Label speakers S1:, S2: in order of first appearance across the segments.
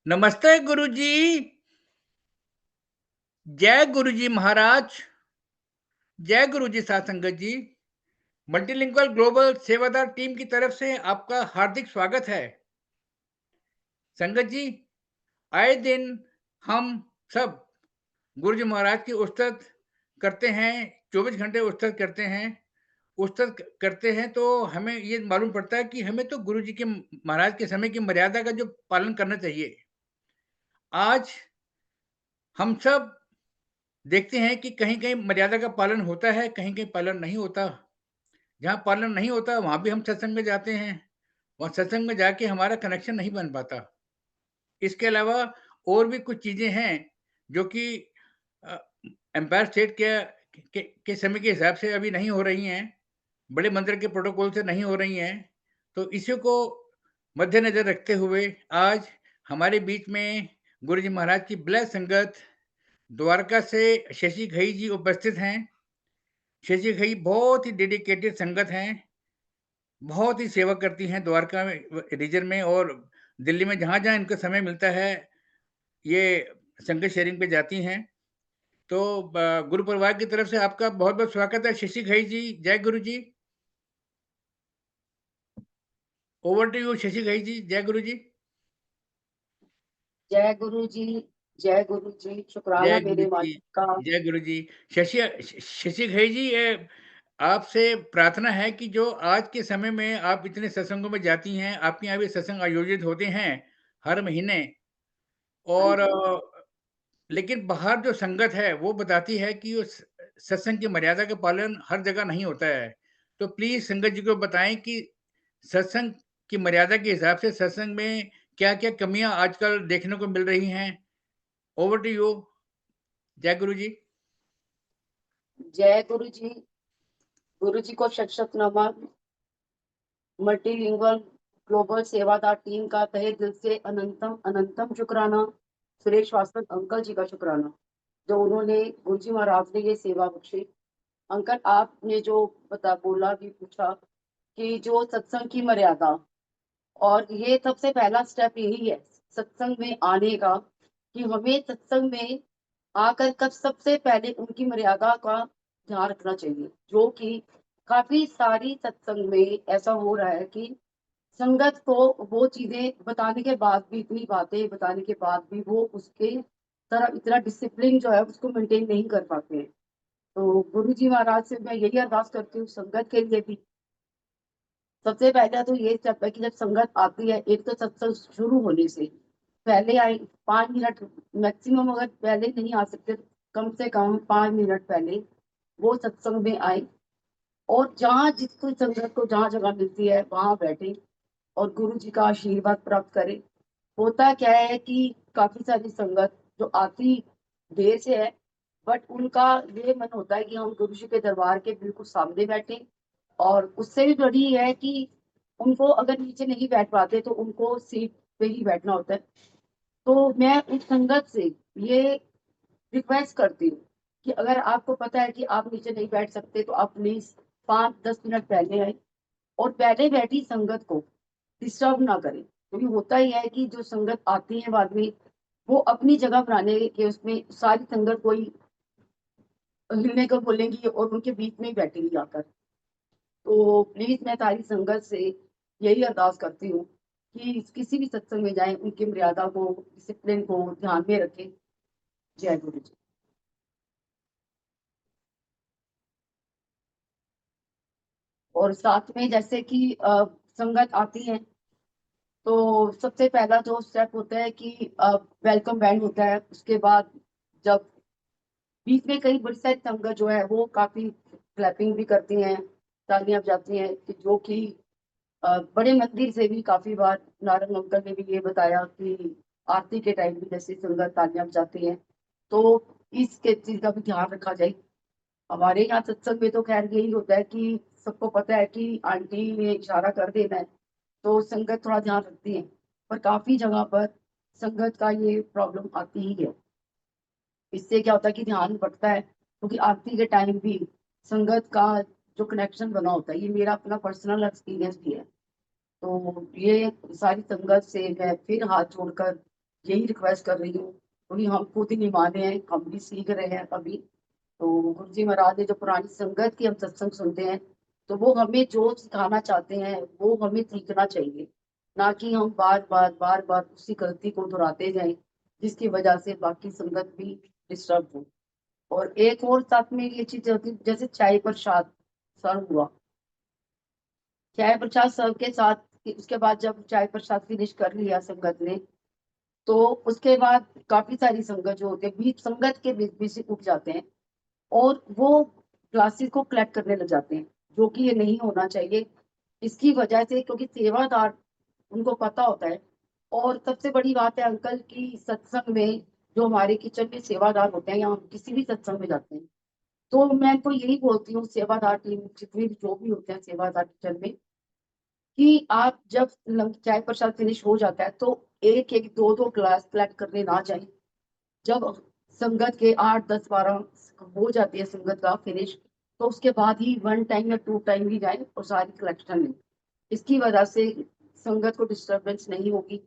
S1: नमस्ते गुरुजी। जय गुरुजी महाराज। जय गुरुजी साध संगत जी। मल्टीलिंगुअल ग्लोबल सेवादार टीम की तरफ से आपका हार्दिक स्वागत है। संगत जी, आए दिन हम सब गुरुजी महाराज की उस्तत करते हैं, 24 घंटे उस्तत करते हैं। उस्तत करते हैं तो हमें ये मालूम पड़ता है कि हमें तो गुरुजी के महाराज के समय की मर्यादा का जो पालन करना चाहिए। आज हम सब देखते हैं कि कहीं-कहीं मर्यादा का पालन होता है, कहीं-कहीं पालन नहीं होता। जहाँ पालन नहीं होता, वहाँ भी हम सत्संग में जाते हैं। वहाँ सत्संग में जाके हमारा कनेक्शन नहीं बन पाता। इसके अलावा और भी कुछ चीज़ें हैं, जो कि अ, एम्पायर स्टेट के समय के हिसाब से अभी नहीं हो रही हैं। बड़े मंदिर के प्रोटोकॉल से नहीं हो रही हैं। तो इसी को मद्देनज़र रखते हुए आज हमारे बीच में गुरुजी महाराज की ब्लेस संगत द्वारका से शशि घई जी उपस्थित हैं। शशि घई बहुत ही डेडिकेटेड संगत हैं, बहुत ही सेवा करती हैं द्वारका में रीजन में और दिल्ली में जहाँ-जहाँ इनको समय मिलता है, ये संगत शेयरिंग पे जाती हैं। तो गुरु परिवार की तरफ से आपका बहुत-बहुत स्वागत है शशि घई जी। जय गुरु ji. Over to you Shashi Ghai ji. जय गुरु जी।
S2: जय गुरु जी, जय गुरु जी, शुक्राना
S1: जय गुरु
S2: मेरे
S1: जी।
S2: मालिक का।
S1: जय गुरु जी। शशि घई जी, आपसे प्रार्थना है कि जो आज के समय में आप इतने सत्संगों में जाती हैं, आपके यहाँ भी सत्संग आयोजित होते हैं हर महीने
S2: हाँ
S1: और
S2: जी,
S1: लेकिन बाहर जो संगत है वो बताती है कि उस सत्संग की मर्यादा का पालन हर जगह नहीं होता है। तो प्लीज़ संगत जी को बताएँ कि सत्संग की मर्यादा के हिसाब से सत्संग में क्या-क्या कमियाँ आजकल देखने को मिल रही हैं? Over to you. जय गुरु जी।
S2: जय गुरु जी को शत-शत नमन। मल्टीलिंगुअल ग्लोबल सेवादार टीम का तहे दिल से अनंतम अनंतम शुक्राना। सुरेश वास्तव अंकल जी का शुक्राना, जो उन्होंने गुरु जी महाराज ने ये सेवा बख्शी। अंकल आपने जो बोला भी पूछा कि जो सत्संग की मर्यादा, और ये सबसे पहला स्टेप यही है सत्संग में आने का, कि हमें सत्संग में आकर कब सबसे पहले उनकी मर्यादा का ध्यान रखना चाहिए। जो कि काफी सारी सत्संग में ऐसा हो रहा है कि संगत को वो चीजें बताने के बाद भी, इतनी बातें बताने के बाद भी वो उसके तरह इतना डिसिप्लिन जो है उसको मेंटेन नहीं कर पाते हैं। तो गुरु जी महाराज से मैं यही अरदास करती हूँ संगत के लिए भी। सबसे पहले तो ये स्टेप है कि जब संगत आती है, एक तो सत्संग शुरू होने से पहले आई 5 मिनट मैक्सिमम, अगर पहले नहीं आ सकते तो कम से कम 5 मिनट पहले वो सत्संग में आए, और जहाँ जिसको संगत को जहाँ जगह मिलती है वहां बैठे और गुरु जी का आशीर्वाद प्राप्त करें। होता क्या है कि काफी सारी संगत जो आती देर से है, बट उनका ये मन होता है कि हम गुरु जी के दरबार के बिल्कुल सामने बैठे, और उससे भी बड़ी है कि उनको अगर नीचे नहीं बैठ पाते तो उनको सीट पे ही बैठना होता है। तो मैं उस संगत से ये रिक्वेस्ट करती हूँ कि अगर आपको पता है कि आप नीचे नहीं बैठ सकते तो आप प्लीज 5-10 मिनट पहले आए, और पहले बैठी संगत को डिस्टर्ब ना करें, क्योंकि होता ही है कि जो संगत आती है बाद में वो अपनी जगह बनाने के उसमें सारी संगत कोई हिलने को बोलेंगी और उनके बीच में ही बैठेंगी आकर। तो प्लीज मैं सारी संगत से यही अरदास करती हूँ कि किसी भी सत्संग में जाएं उनकी मर्यादा को, डिसिप्लिन को ध्यान में रखें। जय गुरु जी। और साथ में जैसे कि संगत आती है तो सबसे पहला जो स्टेप होता है कि वेलकम बैंड होता है। उसके बाद जब बीच में कई बड़ी सारी संगत जो है वो काफी क्लैपिंग भी करती हैं, तालियां बजाती हैं, कि जो कि बड़े मंदिर से भी काफी बार नारंग अंकल ने भी ये बताया कि आरती के टाइम भी जैसे संगत तालियां बजाती हैं, तो इसके चीज का भी ध्यान रखा जाए। हमारे यहाँ सत्संग में तो खैर यही होता है कि सबको पता है कि आंटी ने इशारा कर देना है, तो संगत थोड़ा ध्यान रखती है। पर काफी जगह पर संगत का ये प्रॉब्लम आती ही है। इससे क्या होता है कि ध्यान भटकता है, क्योंकि आरती के टाइम भी संगत का जो कनेक्शन बना होता है, ये मेरा अपना पर्सनल एक्सपीरियंस भी है। तो ये सारी संगत से मैं फिर हाथ जोड़कर यही रिक्वेस्ट कर रही हूँ, क्योंकि हम खुद ही निभाने हैं, हम भी सीख रहे हैं अभी। तो गुरु जी महाराज ने जो पुरानी संगत की हम सत्संग सुनते हैं, तो वो हमें जो सिखाना चाहते हैं वो हमें सीखना चाहिए, ना कि हम बार बार उसी गलती को दोहराते जाएं, जिसकी वजह से बाकी संगत भी डिस्टर्ब हो। और एक और साथ में ये चीज होती है, जैसे चाय प्रसाद सर्व हुआ, चाय प्रसाद सर्व के साथ उसके बाद जब चाय प्रसाद फिनिश कर लिया संगत ने, तो उसके बाद काफी सारी संगत जो होते हैं बीच संगत के बीच बीच से उठ जाते हैं और वो क्लासेस को कलेक्ट करने लग जाते हैं, जो कि ये नहीं होना चाहिए। इसकी वजह से, क्योंकि सेवादार उनको पता होता है। और सबसे बड़ी बात है अंकल की सत्संग में, जो हमारे किचन में सेवादार होते हैं या हम किसी भी सत्संग में जाते हैं, तो मैं तो यही बोलती हूँ सेवादार टीम जितने भी जो भी होते हैं सेवादार किचन में, कि आप जब चाय प्रसाद फिनिश हो जाता है तो एक एक दो दो ग्लास कलेक्ट करने ना जाए। जब संगत के 8 10 12 हो जाती है संगत का फिनिश, तो उसके बाद ही 1 टाइम या 2 टाइम ही जाए और सारी कलेक्शन लें। इसकी वजह से संगत को डिस्टरबेंस नहीं होगी।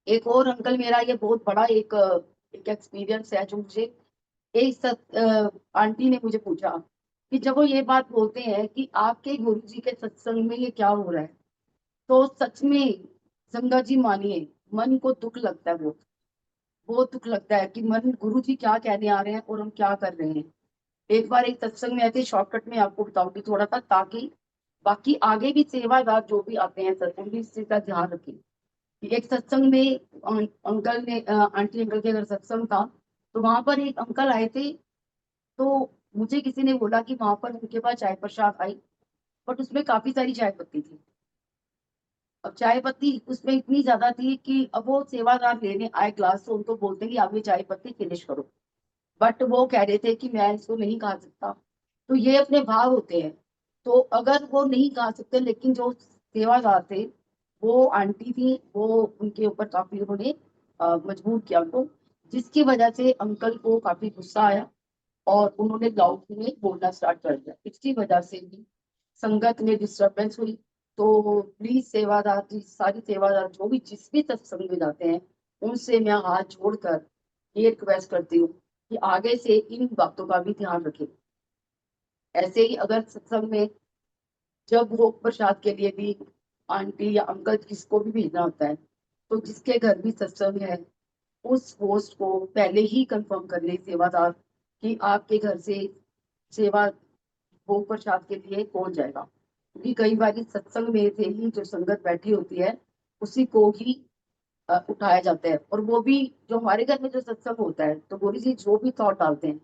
S2: एक और अंकल, मेरा ये बहुत बड़ा एक एक्सपीरियंस है जो मुझे आंटी ने मुझे पूछा कि जब वो ये बात बोलते हैं कि आपके गुरु जी के सत्संग में ये क्या हो रहा है, तो सच में संगत जी मानिए, मन को दुख लगता है, बहुत दुख लगता है कि मन गुरु जी क्या कहने आ रहे हैं और हम क्या कर रहे हैं। एक बार एक सत्संग में ऐसे शॉर्टकट में आपको बताऊंगी थोड़ा सा, ताकि बाकी आगे भी सेवादार जो भी आते हैं सत्संग भी इस चीज का ध्यान रखें। एक सत्संग में अंकल ने आंटी अंकल के अगर सत्संग था, तो वहां पर एक अंकल आए थे। तो मुझे किसी ने बोला कि वहां पर उनके पास चाय प्रसाद आई, बट उसमें काफी सारी चाय पत्ती थी। अब चाय पत्ती उसमें इतनी ज्यादा थी कि अब वो सेवादार लेने आए ग्लास, तो उनको बोलते कि आप ये चाय पत्ती फिनिश करो, बट वो कह रहे थे कि मैं इसको नहीं खा सकता। तो ये अपने भाव होते हैं। तो अगर वो नहीं खा सकते, लेकिन जो सेवादार थे, वो आंटी थी, वो उनके ऊपर काफी उन्होंने मजबूर किया उनको, जिसकी वजह से अंकल को काफी गुस्सा आया और उन्होंने लाउड में बोलना स्टार्ट कर दिया। इसकी वजह से भी संगत में डिस्टरबेंस हुई। तो प्लीज सेवादार जी, सारी सेवादार जो भी जिस भी सत्संग में जाते हैं, उनसे मैं हाथ जोड़कर ये रिक्वेस्ट करती हूँ कि आगे से इन बातों का भी ध्यान रखें। ऐसे ही अगर सत्संग में जब भोग प्रसाद के लिए भी आंटी या अंकल किसको भी भेजना होता है, तो जिसके घर भी सत्संग है, उस पोस्ट को पहले ही कंफर्म कर ले सेवादार कि आपके घर से सेवा भोग प्रसाद के लिए कौन जाएगा। क्योंकि कई बार सत्संग में से ही जो संगत बैठी होती है, उसी को ही उठाया जाता है। और वो भी जो हमारे घर में जो सत्संग होता है, तो गुरु जी जो भी थॉट डालते हैं,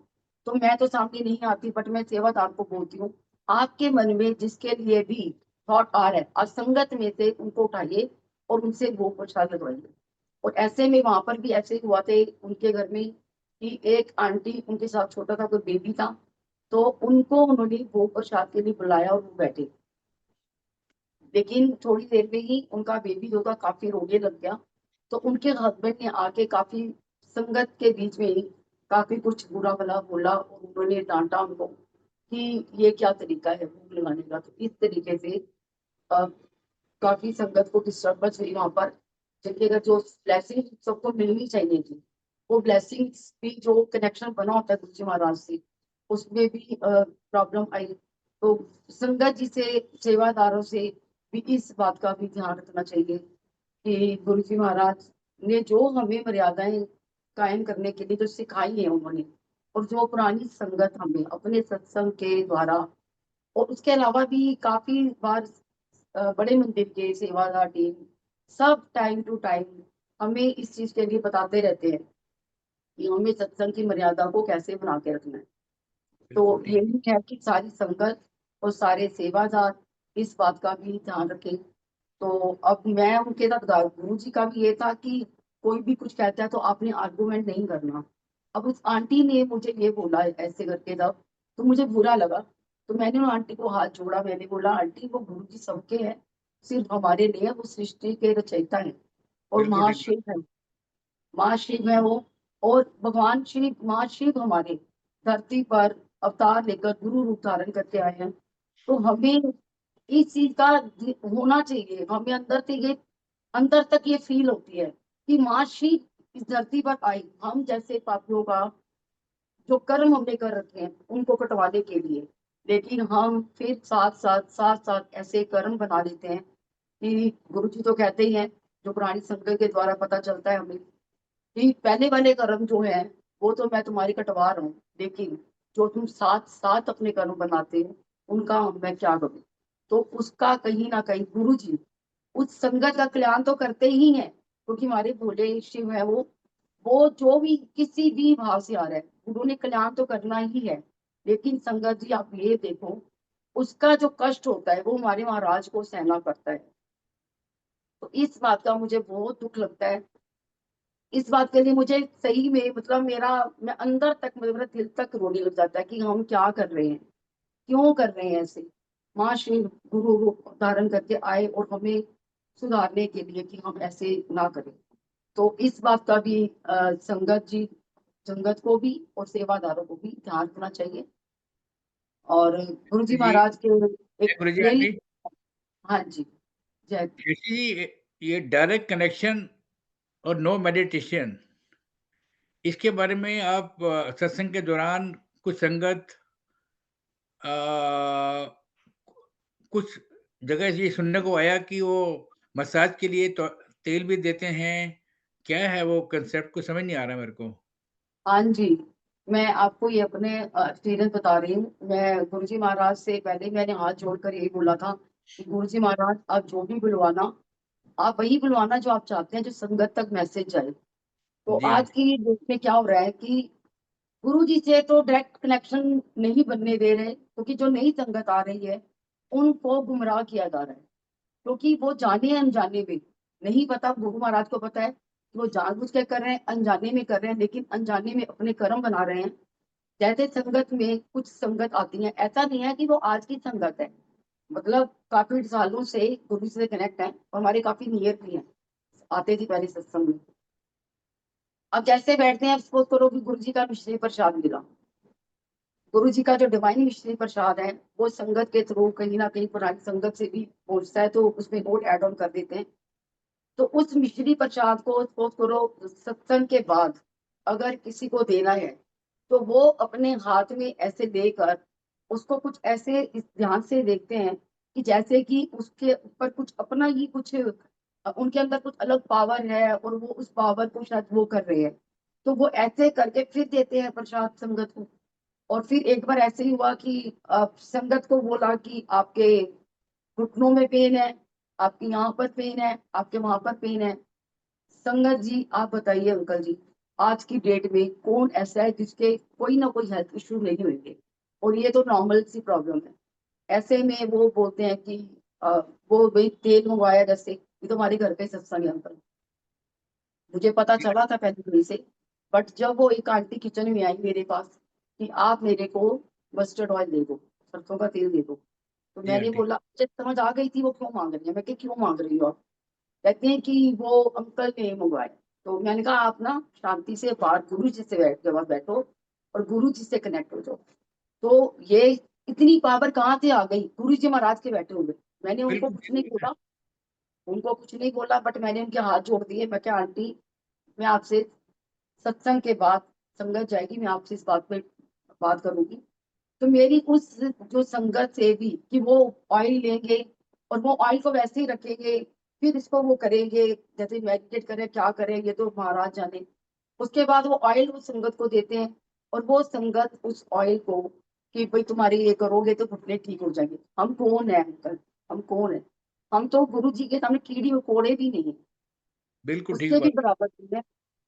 S2: तो मैं तो सामने नहीं आती, बट मैं सेवादार को बोलती हूँ, आपके मन में जिसके लिए भी थॉट आ रहा है, आज संगत में से उनको उठाइए और उनसे वो प्रसाद लगवाइए। और ऐसे में वहां पर भी ऐसे ही हुआ थे उनके घर में कि एक आंटी, उनके साथ छोटा सा कोई बेबी था, तो उनको उन्होंने वो प्रसाद के लिए बुलाया और वो बैठे। लेकिन थोड़ी देर में ही उनका बेबी जो था काफी रोने लग गया। तो उनके हस्बैंड ने आके काफी संगत के बीच में ही काफी कुछ बुरा भला बोला और उन्होंने डांटा उनको कि ये क्या तरीका है भूख लगाने का। तो इस तरीके से अ, काफी संगत को डिस्टर्बेंस हुई वहां पर। जबकि अगर जो ब्लेसिंग सबको मिलनी चाहिए थी, वो ब्लेसिंग्स भी जो कनेक्शन बना होता है गुरु जी महाराज से, उसमें भी प्रॉब्लम आई। तो संगत जी से, सेवादारों से भी इस बात का भी ध्यान रखना चाहिए कि गुरु जी महाराज ने जो हमें मर्यादाएं कायम करने के लिए जो सिखाई है उन्होंने, और जो पुरानी संगत हमें अपने सत्संग के द्वारा, और उसके अलावा भी काफी बार बड़े मंदिर के सेवादार टीम सब टाइम टू टाइम हमें इस चीज के लिए बताते रहते हैं कि हमें सत्संग की मर्यादा को कैसे बना के रखना है। तो
S1: बिल्कुल ठीक।
S2: यही है कि सारी संगत और सारे सेवादार इस बात का भी ध्यान रखें। तो अब मैं उनके साथ गुरु जी का भी ये था कि कोई भी कुछ कहता है तो आपने आर्गुमेंट नहीं करना। अब उस आंटी ने मुझे ये बोला ऐसे करके जब, तो मुझे बुरा लगा। तो मैंने उन आंटी को हाथ जोड़ा, मैंने बोला आंटी वो गुरु जी सबके हैं, सिर्फ हमारे नहीं है, वो सृष्टि के रचयिता है और
S1: बिल्कुल ठीक बात।
S2: महाशिव है। महाशिव है वो। और भगवान शिव, महाशिव हमारे धरती पर अवतार लेकर गुरु रूप धारण करके आए हैं। तो हमें इस चीज का होना चाहिए, हमें अंदर से ये, अंदर तक ये फील होती है कि माँ श्री इस धरती पर आई, हम जैसे पापियों का जो कर्म हमने कर रखे हैं, उनको कटवाने के लिए। लेकिन हम फिर साथ-साथ ऐसे कर्म बना लेते हैं कि गुरुजी तो कहते ही हैं, जो पुरानी संगत के द्वारा पता चलता है हमें, कि पहले वाले कर्म जो है, वो तो मैं तुम्हारी कटवा रहा हूँ, लेकिन जो तुम साथ-साथ अपने कर्म बनाते हो, उनका मैं क्या करूँ? तो उसका कहीं न कहीं गुरुजी उस संगत का कल्याण तो करते ही हैं, क्योंकि हमारे भोले शिव है वो जो भी किसी भी भाव से आ रहा है, उन्होंने कल्याण तो करना ही है। लेकिन संगत जी आप ये देखो, उसका जो कष्ट होता है, वो हमारे महाराज को सहना पड़ता है। तो इस बात का मुझे बहुत दुःख लगता है। इस बात के लिए मुझे सही में मतलब मैं अंदर तक मेरा दिल तक रोने लग जाता है कि हम क्या कर रहे हैं? क्यों कर रहे हैं ऐसे? माँ श्री गुरु रूप धारण करके आए और हमें सुधारने के लिए कि हम ऐसे ना करें। तो इस बात का भी संगत को भी और सेवादारों को भी ध्यान रखना चाहिए। और गुरु जी
S1: जी,
S2: महाराज के
S1: जय
S2: एक
S1: गुरु जी
S2: प्रेरित।
S1: आंटी।
S2: हाँ जी, जय।
S1: कृषि जी, ये डायरेक्ट कनेक्शन और नो मेडिटेशन, इसके बारे में आप सत्संग के दौरान कुछ संगत अ, कुछ जगह ये सुनने को आया कि वो मसाज के लिए तो तेल भी देते हैं। क्या है वो कांसेप्ट? कुछ समझ नहीं आ रहा मेरे को।
S2: हाँ जी, मैं आपको ये अपने एक्सपीरियंस बता रही हूँ। मैं गुरु जी महाराज से पहले मैंने हाथ जोड़कर यही बोला था कि गुरु जी महाराज आप जो भी बुलवाना, आप वही बुलवाना जो आप चाहते हैं, जो संगत तक मैसेज जाए। तो
S1: जी, हाँ
S2: आज
S1: जी।
S2: की डेट में क्या हो रहा है कि गुरु जी से तो डायरेक्ट कनेक्शन नहीं बनने दे रहे, क्योंकि जो नई संगत आ रही है, उनको गुमराह किया जा रहा है। क्योंकि वो जाने-अनजाने में, नहीं पता गुरु महाराज को पता है कि वो जानबूझ के कर रहे हैं, अनजाने में कर रहे हैं, लेकिन अनजाने में अपने कर्म बना रहे हैं। जैसे संगत में कुछ संगत आती है, ऐसा नहीं है कि वो आज की संगत है, मतलब काफ़ी सालों से गुरु से कनेक्ट है और हमारे काफ़ी नियर भी हैं, आते थे पहले सत्संग में। अब जैसे बैठते हैं, सपोज़ करो कि गुरु जी का मिश्री प्रसाद मिला। गुरु जी का जो डिवाइन मिश्री प्रसाद है, वो संगत के थ्रू कहीं न कहीं पुरानी संगत से भी पहुँचता है, तो उसमें नोट ऐड ऑन कर देते हैं। तो उस मिश्री प्रसाद को सपोज़ करो सत्संग के बाद अगर किसी को देना है, तो वो अपने हाथ में ऐसे लेकर उसको कुछ ऐसे इस ध्यान से देखते हैं कि जैसे कि उसके ऊपर कुछ अपना ही कुछ उनके अंदर कुछ अलग पावर है और वो उस पावर को शायद वो कर रहे हैं। तो वो ऐसे करके फिर देते हैं प्रसाद संगत को। और फिर एक बार ऐसे ही हुआ कि संगत को बोला कि आपके घुटनों में पेन है, आपके यहाँ पर पेन है, आपके वहाँ पर पेन है। संगत जी आप बताइए अंकल जी, आज की डेट में कौन ऐसा है जिसके कोई ना कोई हेल्थ इश्यू नहीं होंगे? और ये तो नॉर्मल सी प्रॉब्लम है। ऐसे में वो बोलते हैं कि अ, वो भई तेल मंगवाया जैसे, ये तो हमारे घर पे सत्संग है अंकल। मुझे पता
S1: जी,
S2: चला था पहले वहीं से, बट जब वो एक आंटी किचन में आई मेरे पास कि आप मेरे को मस्टर्ड ऑयल दे दो, सरसों का तेल दे दो। तो
S1: जी
S2: मैंने
S1: आंटी।
S2: बोला मुझे समझ आ गई थी वो क्यों माँग रही है। मैं कही क्यों माँग रही हो आप? कहती हैं कि वो अंकल ने मंगवाए। तो मैंने कहा आप ना शांति से बाहर गुरु जी से बैठो और गुरु जी से कनेक्ट हो जाओ। तो ये इतनी पावर कहाँ से आ गई? गुरु जी महाराज के बैठे हुए। मैंने उनको
S1: बिल्कुल,
S2: कुछ नहीं
S1: बिल्कुल।
S2: बोला, बट मैंने उनके हाथ जोड़ दिए। मैं कहा आंटी मैं आपसे सत्संग के बाद संगत जाएगी, मैं आपसे इस बात पे बात करूँगी। तो मेरी उस जो संगत से भी कि वो ऑयल लेंगे और वो ऑयल को वैसे ही रखेंगे, फिर इसको वो करेंगे, जैसे मेडिटेट करें, क्या करें, ये तो महाराज जाने। उसके बाद वो ऑयल उस संगत को देते हैं और वो संगत उस ऑयल को कि भई तुम्हारे ये करोगे तो घुटने ठीक हो जाएँगे। हम कौन हैं अंकल? हम कौन हैं? हम तो गुरु जी के सामने कीड़ी-मकोड़े भी नहीं हैं,
S1: बिल्कुल ठीक
S2: उससे भी
S1: बात।
S2: बराबर नहीं है।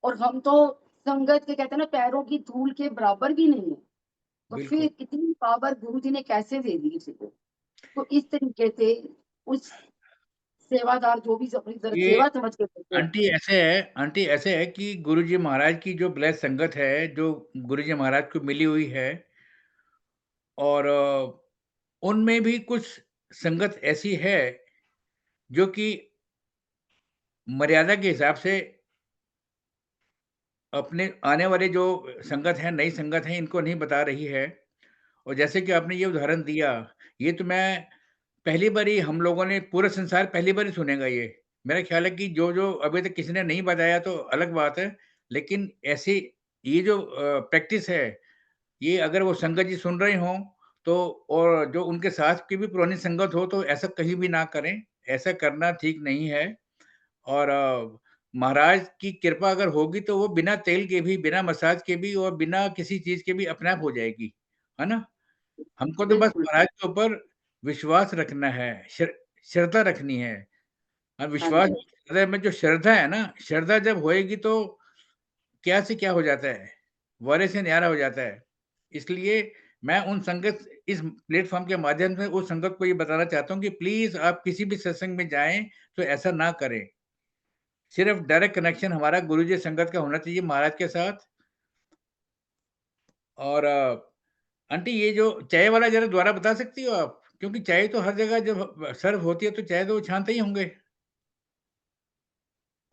S2: और हम तो संगत के कहते हैं ना पैरों की धूल के बराबर भी नहीं है। तो
S1: बिल्कुल।
S2: फिर इतनी पावर गुरु जी ने कैसे दे दी किसी को? तो इस तरीके से उस सेवादार जो भी अपनी
S1: ये
S2: सेवा समझ के करते हैं।
S1: आंटी ऐसे है कि गुरुजी महाराज की जो ब्लेस्ड संगत है, जो गुरुजी महाराज को मिली हुई है और उनमें भी कुछ संगत ऐसी है, जो कि मर्यादा के हिसाब से अपने आने वाले जो संगत है, नई संगत है, इनको नहीं बता रही है। और जैसे कि आपने ये उदाहरण दिया, ये तो मैं पहली बारी हम लोगों ने पूरा संसार पहली बार ही सुनेगा ये। मेरा ख़्याल है कि जो-जो अभी तक किसी ने नहीं बताया तो अलग बात है, लेकिन ऐसे ये जो प्रैक्टिस है, ये अगर वो संगत जी सुन रहे हों, तो और जो उनके साथ की भी पुरानी संगत हो, तो ऐसा कहीं भी ना करें, ऐसा करना ठीक नहीं है। और महाराज की कृपा अगर होगी तो वो बिना तेल के भी, बिना मसाज के भी और बिना किसी चीज़ के भी अपने आप हो जाएगी, है ना? हमको तो बस
S2: बिल्कुल।
S1: महाराज के ऊपर विश्वास रखना है, श्रद्धा रखनी है।
S2: हाँ
S1: विश्वास
S2: जी।
S1: हृदय में जो श्रद्धा है ना, श्रद्धा जब होएगी तो क्या से क्या हो जाता है, वर्रे से न्यारा हो जाता है। इसलिए मैं उन संगत इस प्लेटफ़ॉर्म के माध्यम से उस संगत को ये बताना चाहता हूँ कि प्लीज़ आप किसी भी सत्संग में जाएँ, तो ऐसा ना करें। सिर्फ़ डायरेक्ट कनेक्शन हमारा गुरुजी संगत का होना चाहिए महाराज के साथ। और आंटी ये जो चाय वाला ज़रा दोबारा बता सकती हो आप? क्योंकि चाय तो हर जगह जब सर्व होती है तो चाय तो वो छानते ही होंगे।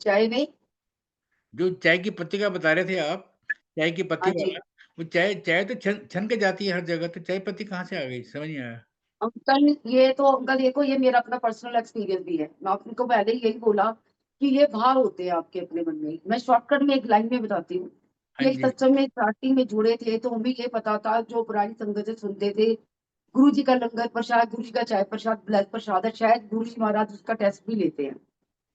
S2: चाय में
S1: जो चाय की पत्ती का बता रहे थे आप, चाय की पत्ती
S2: हाँ जी।
S1: वाला, वो चाय चाय तो छन छन के जाती है हर जगह, तो चाय पत्ती कहाँ से आ गई? समझ नहीं आया।
S2: अंकल देखो ये मेरा अपना पर्सनल एक्सपीरियंस भी है। मैं आपको पहले ही यही बोला कि ये भाव होते हैं आपके अपने मन में। मैं शॉर्टकट में एक लाइन में बताती हूँ
S1: हाँ
S2: कि एक
S1: जी,
S2: सत्संग में स्टार्टिंग में जुड़े थे तो हमें ये पता था जो पुरानी संगत से सुनते थे, गुरु जी का लंगर प्रसाद, गुरु जी का चाय प्रसाद, ब्लैक प्रसाद है, शायद गुरु जी महाराज उसका टेस्ट भी लेते हैं।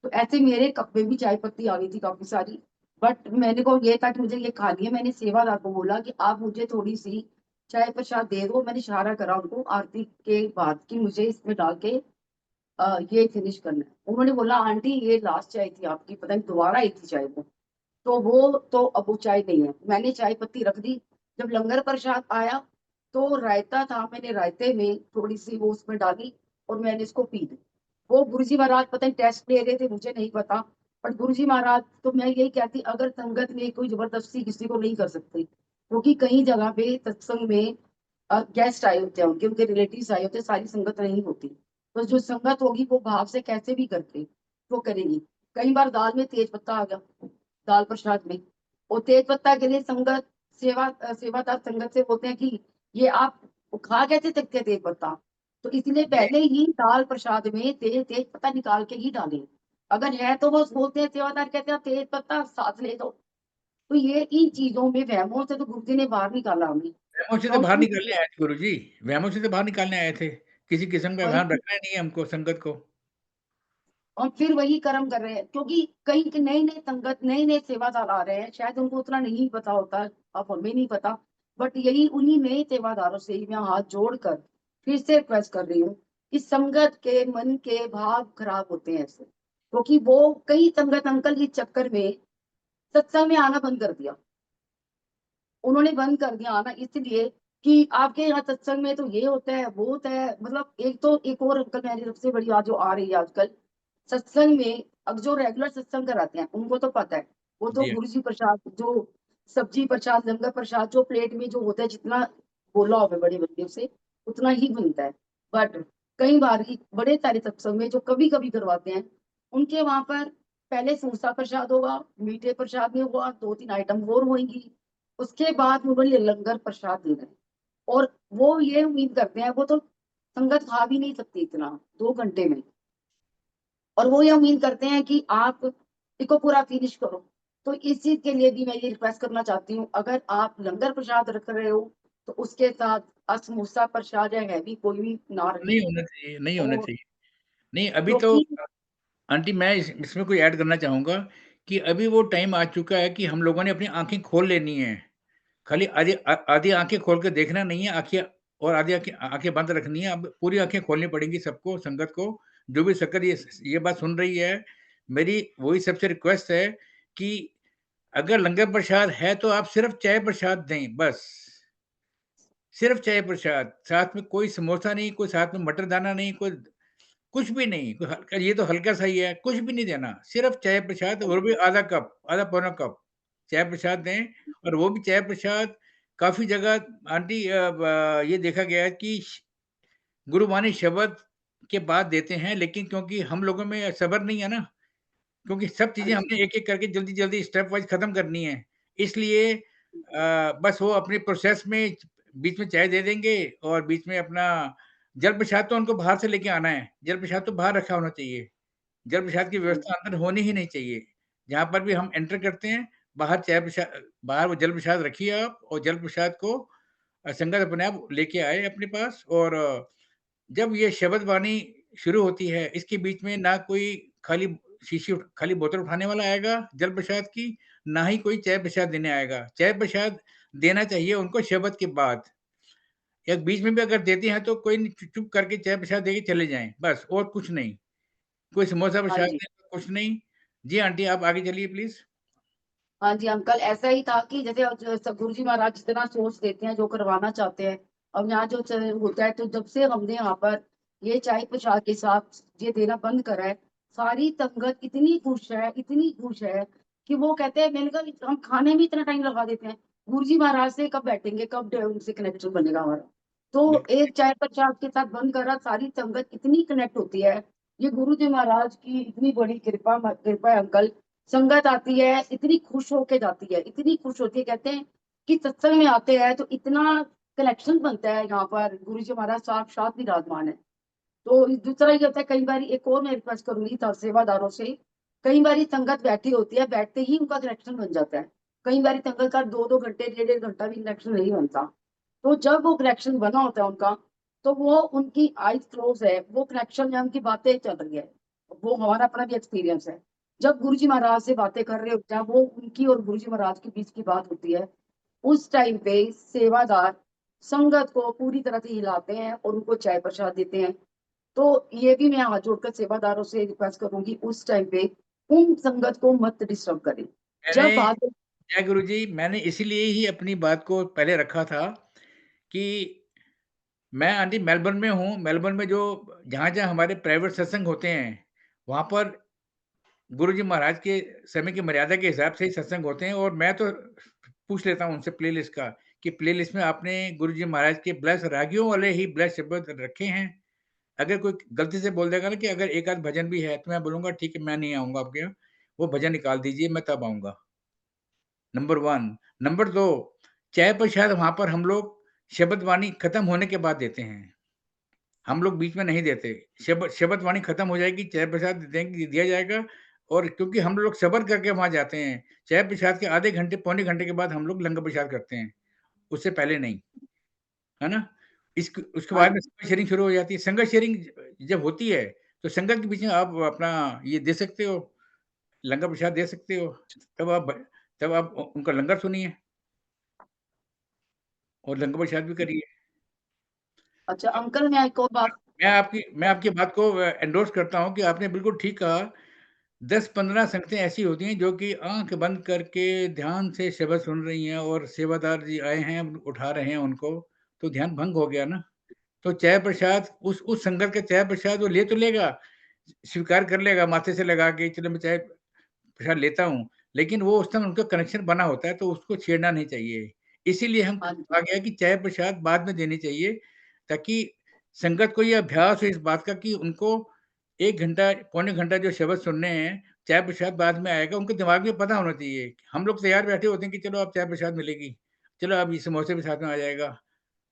S2: तो ऐसे मेरे कप में भी चाय पत्ती आ गई थी काफ़ी सारी। बट मैंने को ये था कि मुझे ये खानी है। मैंने सेवादार को बोला कि आप मुझे थोड़ी-सी चाय प्रसाद दे दो। मैंने इशारा करा उनको आरती के बाद कि मुझे इसमें डाल के ये फिनिश करना है। उन्होंने बोला आंटी ये लास्ट चाय थी आपकी, पता नहीं दोबारा आई थी चाय वो। तो अब वो चाय नहीं है। मैंने चाय पत्ती रख दी। जब लंगर प्रसाद आया तो रायता था, मैंने रायते में थोड़ी-सी वो उसमें डाली और मैंने इसको पी ली। वो गुरुजी महाराज पता नहीं टेस्ट ले रहे थे, मुझे नहीं पता। पर गुरुजी महाराज तो मैं यही कहती अगर संगत में कोई ज़बरदस्ती किसी को नहीं कर सकते, क्योंकि कई जगह पे सत्संग में गेस्ट आए होते हैं, उनके रिलेटिव्स आए होते हैं, सारी संगत नहीं होती। तो जो संगत होगी वो भाव से कैसे भी करके वो करेगी। कई बार दाल में तेज पत्ता आ गया, दाल प्रसाद में, और तेज पत्ता के लिए संगत सेवादार संगत से बोलते हैं कि ये आप खा कैसे सकते हैं तेज पत्ता? तो इसलिए
S1: ये
S2: पहले ही दाल प्रसाद में तेज पत्ता निकाल के ही डालें। अगर है तो वो बोलते हैं सेवादार कहते हैं तेज पत्ता साथ ले दो। तो ये इन चीज़ों में वहमों से तो गुरुजी ने बाहर निकाला हमें।
S1: वहमों से तो बाहर
S2: क्योंकि
S1: निकालने आए थे गुरुजी, वहमों से तो बाहर निकालने आए थे। किसी किस्म का
S2: वही
S1: वहम रखना नहीं है हमको संगत को।
S2: और फिर वही कर्म कर रहे हैं क्योंकि कई नए-नए संगत, नए-नए सेवादार आ रहे हैं, शायद उनको उतना नहीं पता होता, अब हमें नहीं पता। बट यही उन्हीं नए सेवादारों से ही मैं हाथ जोड़कर फिर से रिक्वेस्ट कर रही हूँ कि संगत के मन के भाव खराब होते हैं ऐसे। क्योंकि वो कई संगत अंकल इस चक्कर में सत्संग में आना बंद कर दिया। उन्होंने बंद कर दिया आना इसलिए कि आपके यहाँ सत्संग में तो ये होता है, वो होता है। मतलब एक और अंकल मेरी सबसे बड़ी बात जो आ रही है आजकल, सत्संग में अब जो रेगुलर सत्संग कराते हैं, उनको तो पता है। वो तो
S1: जी,
S2: गुरु जी प्रसाद जो सब्जी प्रसाद, लंगर प्रसाद जो प्लेट में जो होता है, जितना बोला होगा बड़े बंदे से, उतना ही बनता है। बट कई बार ही बड़े सारे सत्संग में जो कभी-कभी करवाते हैं, उनके वहाँ पर पहले सूसा प्रसाद होगा, मीठे प्रसाद में हुआ, 2-3 आइटम और होंगी। उसके बाद उन्होंने लंगर प्रसाद देना है और वो ये उम्मीद करते हैं, वो तो संगत खा भी नहीं सकती इतना 2 घंटे में। और वो ये उम्मीद करते हैं कि आप इसको पूरा फिनिश करो। तो इस चीज़ के लिए भी मैं ये रिक्वेस्ट करना चाहती हूँ, अगर आप लंगर प्रसाद रख रहे हो, तो उसके साथ समोसा प्रसाद या हैवी कोई भी ना
S1: नहीं
S2: रखें।
S1: होना चाहिए, नहीं होना
S2: और
S1: चाहिए। नहीं, अभी तो
S2: क्योंकि
S1: आंटी मैं इसमें कोई ऐड करना चाहूँगा कि अभी वो टाइम आ चुका है कि हम लोगों ने अपनी आँखें खोल लेनी है। खाली आधी आँखें खोल के देखना नहीं है, आँखें और आधी आँखें आँखें बंद रखनी है। अब पूरी आँखें खोलनी पड़ेंगी सबको, संगत को। जो भी संगत ये बात सुन रही है, मेरी वही सबसे रिक्वेस्ट है कि अगर लंगर प्रसाद है, तो आप सिर्फ़ चाय प्रसाद दें, बस। सिर्फ़ चाय प्रसाद, साथ में कोई समोसा नहीं, कोई साथ में मटर दाना नहीं, कोई कुछ भी नहीं, कोई हल्का ये तो हल्का-सा ही है, कुछ भी नहीं देना, सिर्फ़ चाय प्रसाद और भी आधा कप, आधा पौना कप चाय प्रसाद दें। और वो भी चाय प्रसाद काफ़ी जगह आंटी ये देखा गया है कि गुरुवाणी शब्द के बाद देते हैं, लेकिन क्योंकि हम लोगों में सब्र नहीं है ना, क्योंकि सब
S2: हाँ
S1: चीज़ें
S2: जी।
S1: हमने एक-एक करके जल्दी-जल्दी स्टेप वाइज़ खत्म करनी है। इसलिए बस वो अपने प्रोसेस में बीच में चाय दे देंगे और बीच में अपना जल प्रसाद तो उनको बाहर से लेके आना है। जल प्रसाद तो बाहर रखा होना चाहिए। जल प्रसाद की व्यवस्था अंदर होनी ही नहीं चाहिए। जहाँ पर भी हम एंटर करते हैं, बाहर वो जल प्रसाद रखिए आप, और जल प्रसाद को संगत अपने आप लेके आए अपने पास। और जब ये शब्द वाणी शुरू होती है, इसके बीच में ना कोई खाली बोतल उठाने वाला आएगा जल प्रसाद की, ना ही कोई चाय प्रसाद देने आएगा। चाय प्रसाद देना चाहिए उनको शब्द के बाद, या बीच में भी अगर देते हैं तो कोई नहीं, चुप करके चाय प्रसाद देके चले जाएँ, बस और कुछ नहीं। कोई समोसा
S2: हाँ
S1: प्रसाद
S2: जी।
S1: दें तो कुछ नहीं। जी आंटी, आप आगे चलिए प्लीज़।
S2: हाँ जी, अंकल ऐसा ही था कि जैसे गुरु जी महाराज जितना सोच देते हैं, जो करवाना चाहते हैं। अब यहाँ जो होता है, तो जब से हमने यहाँ पर ये चाय प्रसाद के साथ ये देना बंद करा है, सारी संगत इतनी खुश है कि वो कहते हैं, मैंने कहा हम खाने में इतना टाइम लगा देते हैं, गुरु जी महाराज से कब बैठेंगे, कब उनसे कनेक्शन बनेगा हमारा। तो
S1: बिल्कुल।
S2: एक चाय प्रसाद के साथ बंद करा, सारी संगत इतनी कनेक्ट होती है। ये गुरु जी महाराज की इतनी बड़ी कृपा है अंकल। संगत आती है, इतनी खुश होके जाती है, इतनी खुश होती है, कहते हैं कि सत्संग में आते हैं तो इतना कनेक्शन बनता है यहाँ पर, गुरु जी महाराज साक्षात विराजमान है। तो दूसरा ये होता है, कई बार एक और मैं रिक्वेस्ट करूंगी सेवादारों से, कई बार संगत बैठी होती है, बैठते ही उनका कनेक्शन बन जाता है। कई बार संगत का 2-2 घंटे, 1-1.5 घंटा भी कनेक्शन नहीं बनता। तो जब वो कनेक्शन बना होता है उनका, तो वो उनकी आईज क्लोज है, वो कनेक्शन में उनकी बातें चल रही है। वो हमारा अपना भी एक्सपीरियंस है। जब गुरु जी महाराज से बातें कर रहे होते हैं, वो उनकी और गुरु जी महाराज के बीच की बात होती है, उस टाइम पे सेवादार संगत को पूरी तरह से हिलाते हैं और उनको चाय प्रसाद देते हैं। तो ये भी मैं हाथ जोड़कर सेवादारों से रिक्वेस्ट करूंगी, उस टाइम पे उन संगत को मत डिस्टर्ब करें।
S1: मैंने
S2: जब बात
S1: जय गुरुजी, मैंने इसीलिए ही अपनी बात को पहले रखा था कि मैं आंटी मेलबर्न में हूँ। मेलबर्न में जो जहाँ-जहाँ हमारे प्राइवेट सत्संग होते हैं, वहाँ पर गुरुजी महाराज के समय की मर्यादा के हिसाब से ही सत्संग होते हैं। और मैं तो पूछ लेता हूँ उनसे प्लेलिस्ट का, कि प्लेलिस्ट में आपने गुरुजी महाराज के ब्लेस रागियों वाले ही ब्लेस शब्द रखे हैं? अगर कोई गलती से बोल देगा ना कि अगर एक आध भजन भी है, तो मैं बोलूँगा ठीक है, मैं नहीं आऊँगा आपके यहाँ, वो भजन निकाल दीजिए, मैं तब आऊँगा। नंबर 1। नंबर 2, चाय प्रसाद वहाँ पर हम लोग शब्द वाणी खत्म होने के बाद देते हैं। हम लोग बीच में नहीं देते। शब्द वाणी खत्म हो जाएगी, चाय प्रसाद दिया जाएगा। और क्योंकि हम लोग सब्र करके वहाँ जाते हैं, चाय प्रसाद के आधे घंटे, पौने घंटे के बाद हम लोग लंगर प्रसाद करते हैं, उससे पहले नहीं, है ना? उसके
S2: हाँ
S1: बाद में संगत शेयरिंग शुरू हो जाती है। संगत शेयरिंग जब होती है, तो संगत के बीच में आप अपना ये दे सकते हो, लंगर प्रसाद दे सकते हो। तब आप तब आप उनका लंगर सुनिए और लंगर प्रसाद भी करिए।
S2: अच्छा अंकल, मैं एक और बात
S1: मैं आपकी बात को एंडोर्स करता हूँ कि आपने बिल्कुल ठीक कहा। 10-15 संगतें ऐसी होती हैं जो कि आँख बंद करके ध्यान से शब्द सुन रही हैं, और सेवादार जी आए हैं, उठा रहे हैं उनको, तो ध्यान भंग हो गया ना। तो चाय प्रसाद, उस संगत का चाय प्रसाद वो ले तो लेगा, स्वीकार कर लेगा माथे से लगा के, चलो मैं चाय प्रसाद लेता हूँ, लेकिन वो उस टाइम उनका कनेक्शन बना होता है, तो उसको छेड़ना नहीं चाहिए। इसीलिए हम
S2: हाँ जी।
S1: कहा गया कि चाय प्रसाद बाद में देनी चाहिए, ताकि संगत को ये अभ्यास हो इस बात का कि उनको 1 घंटा, पौने घंटा जो शब्द सुनने हैं, चाय प्रसाद बाद में आएगा, उनके दिमाग में पता होना चाहिए। हम लोग तैयार बैठे होते हैं कि चलो अब चाय प्रसाद मिलेगी, चलो अब ये समोसे भी साथ में आ जाएगा।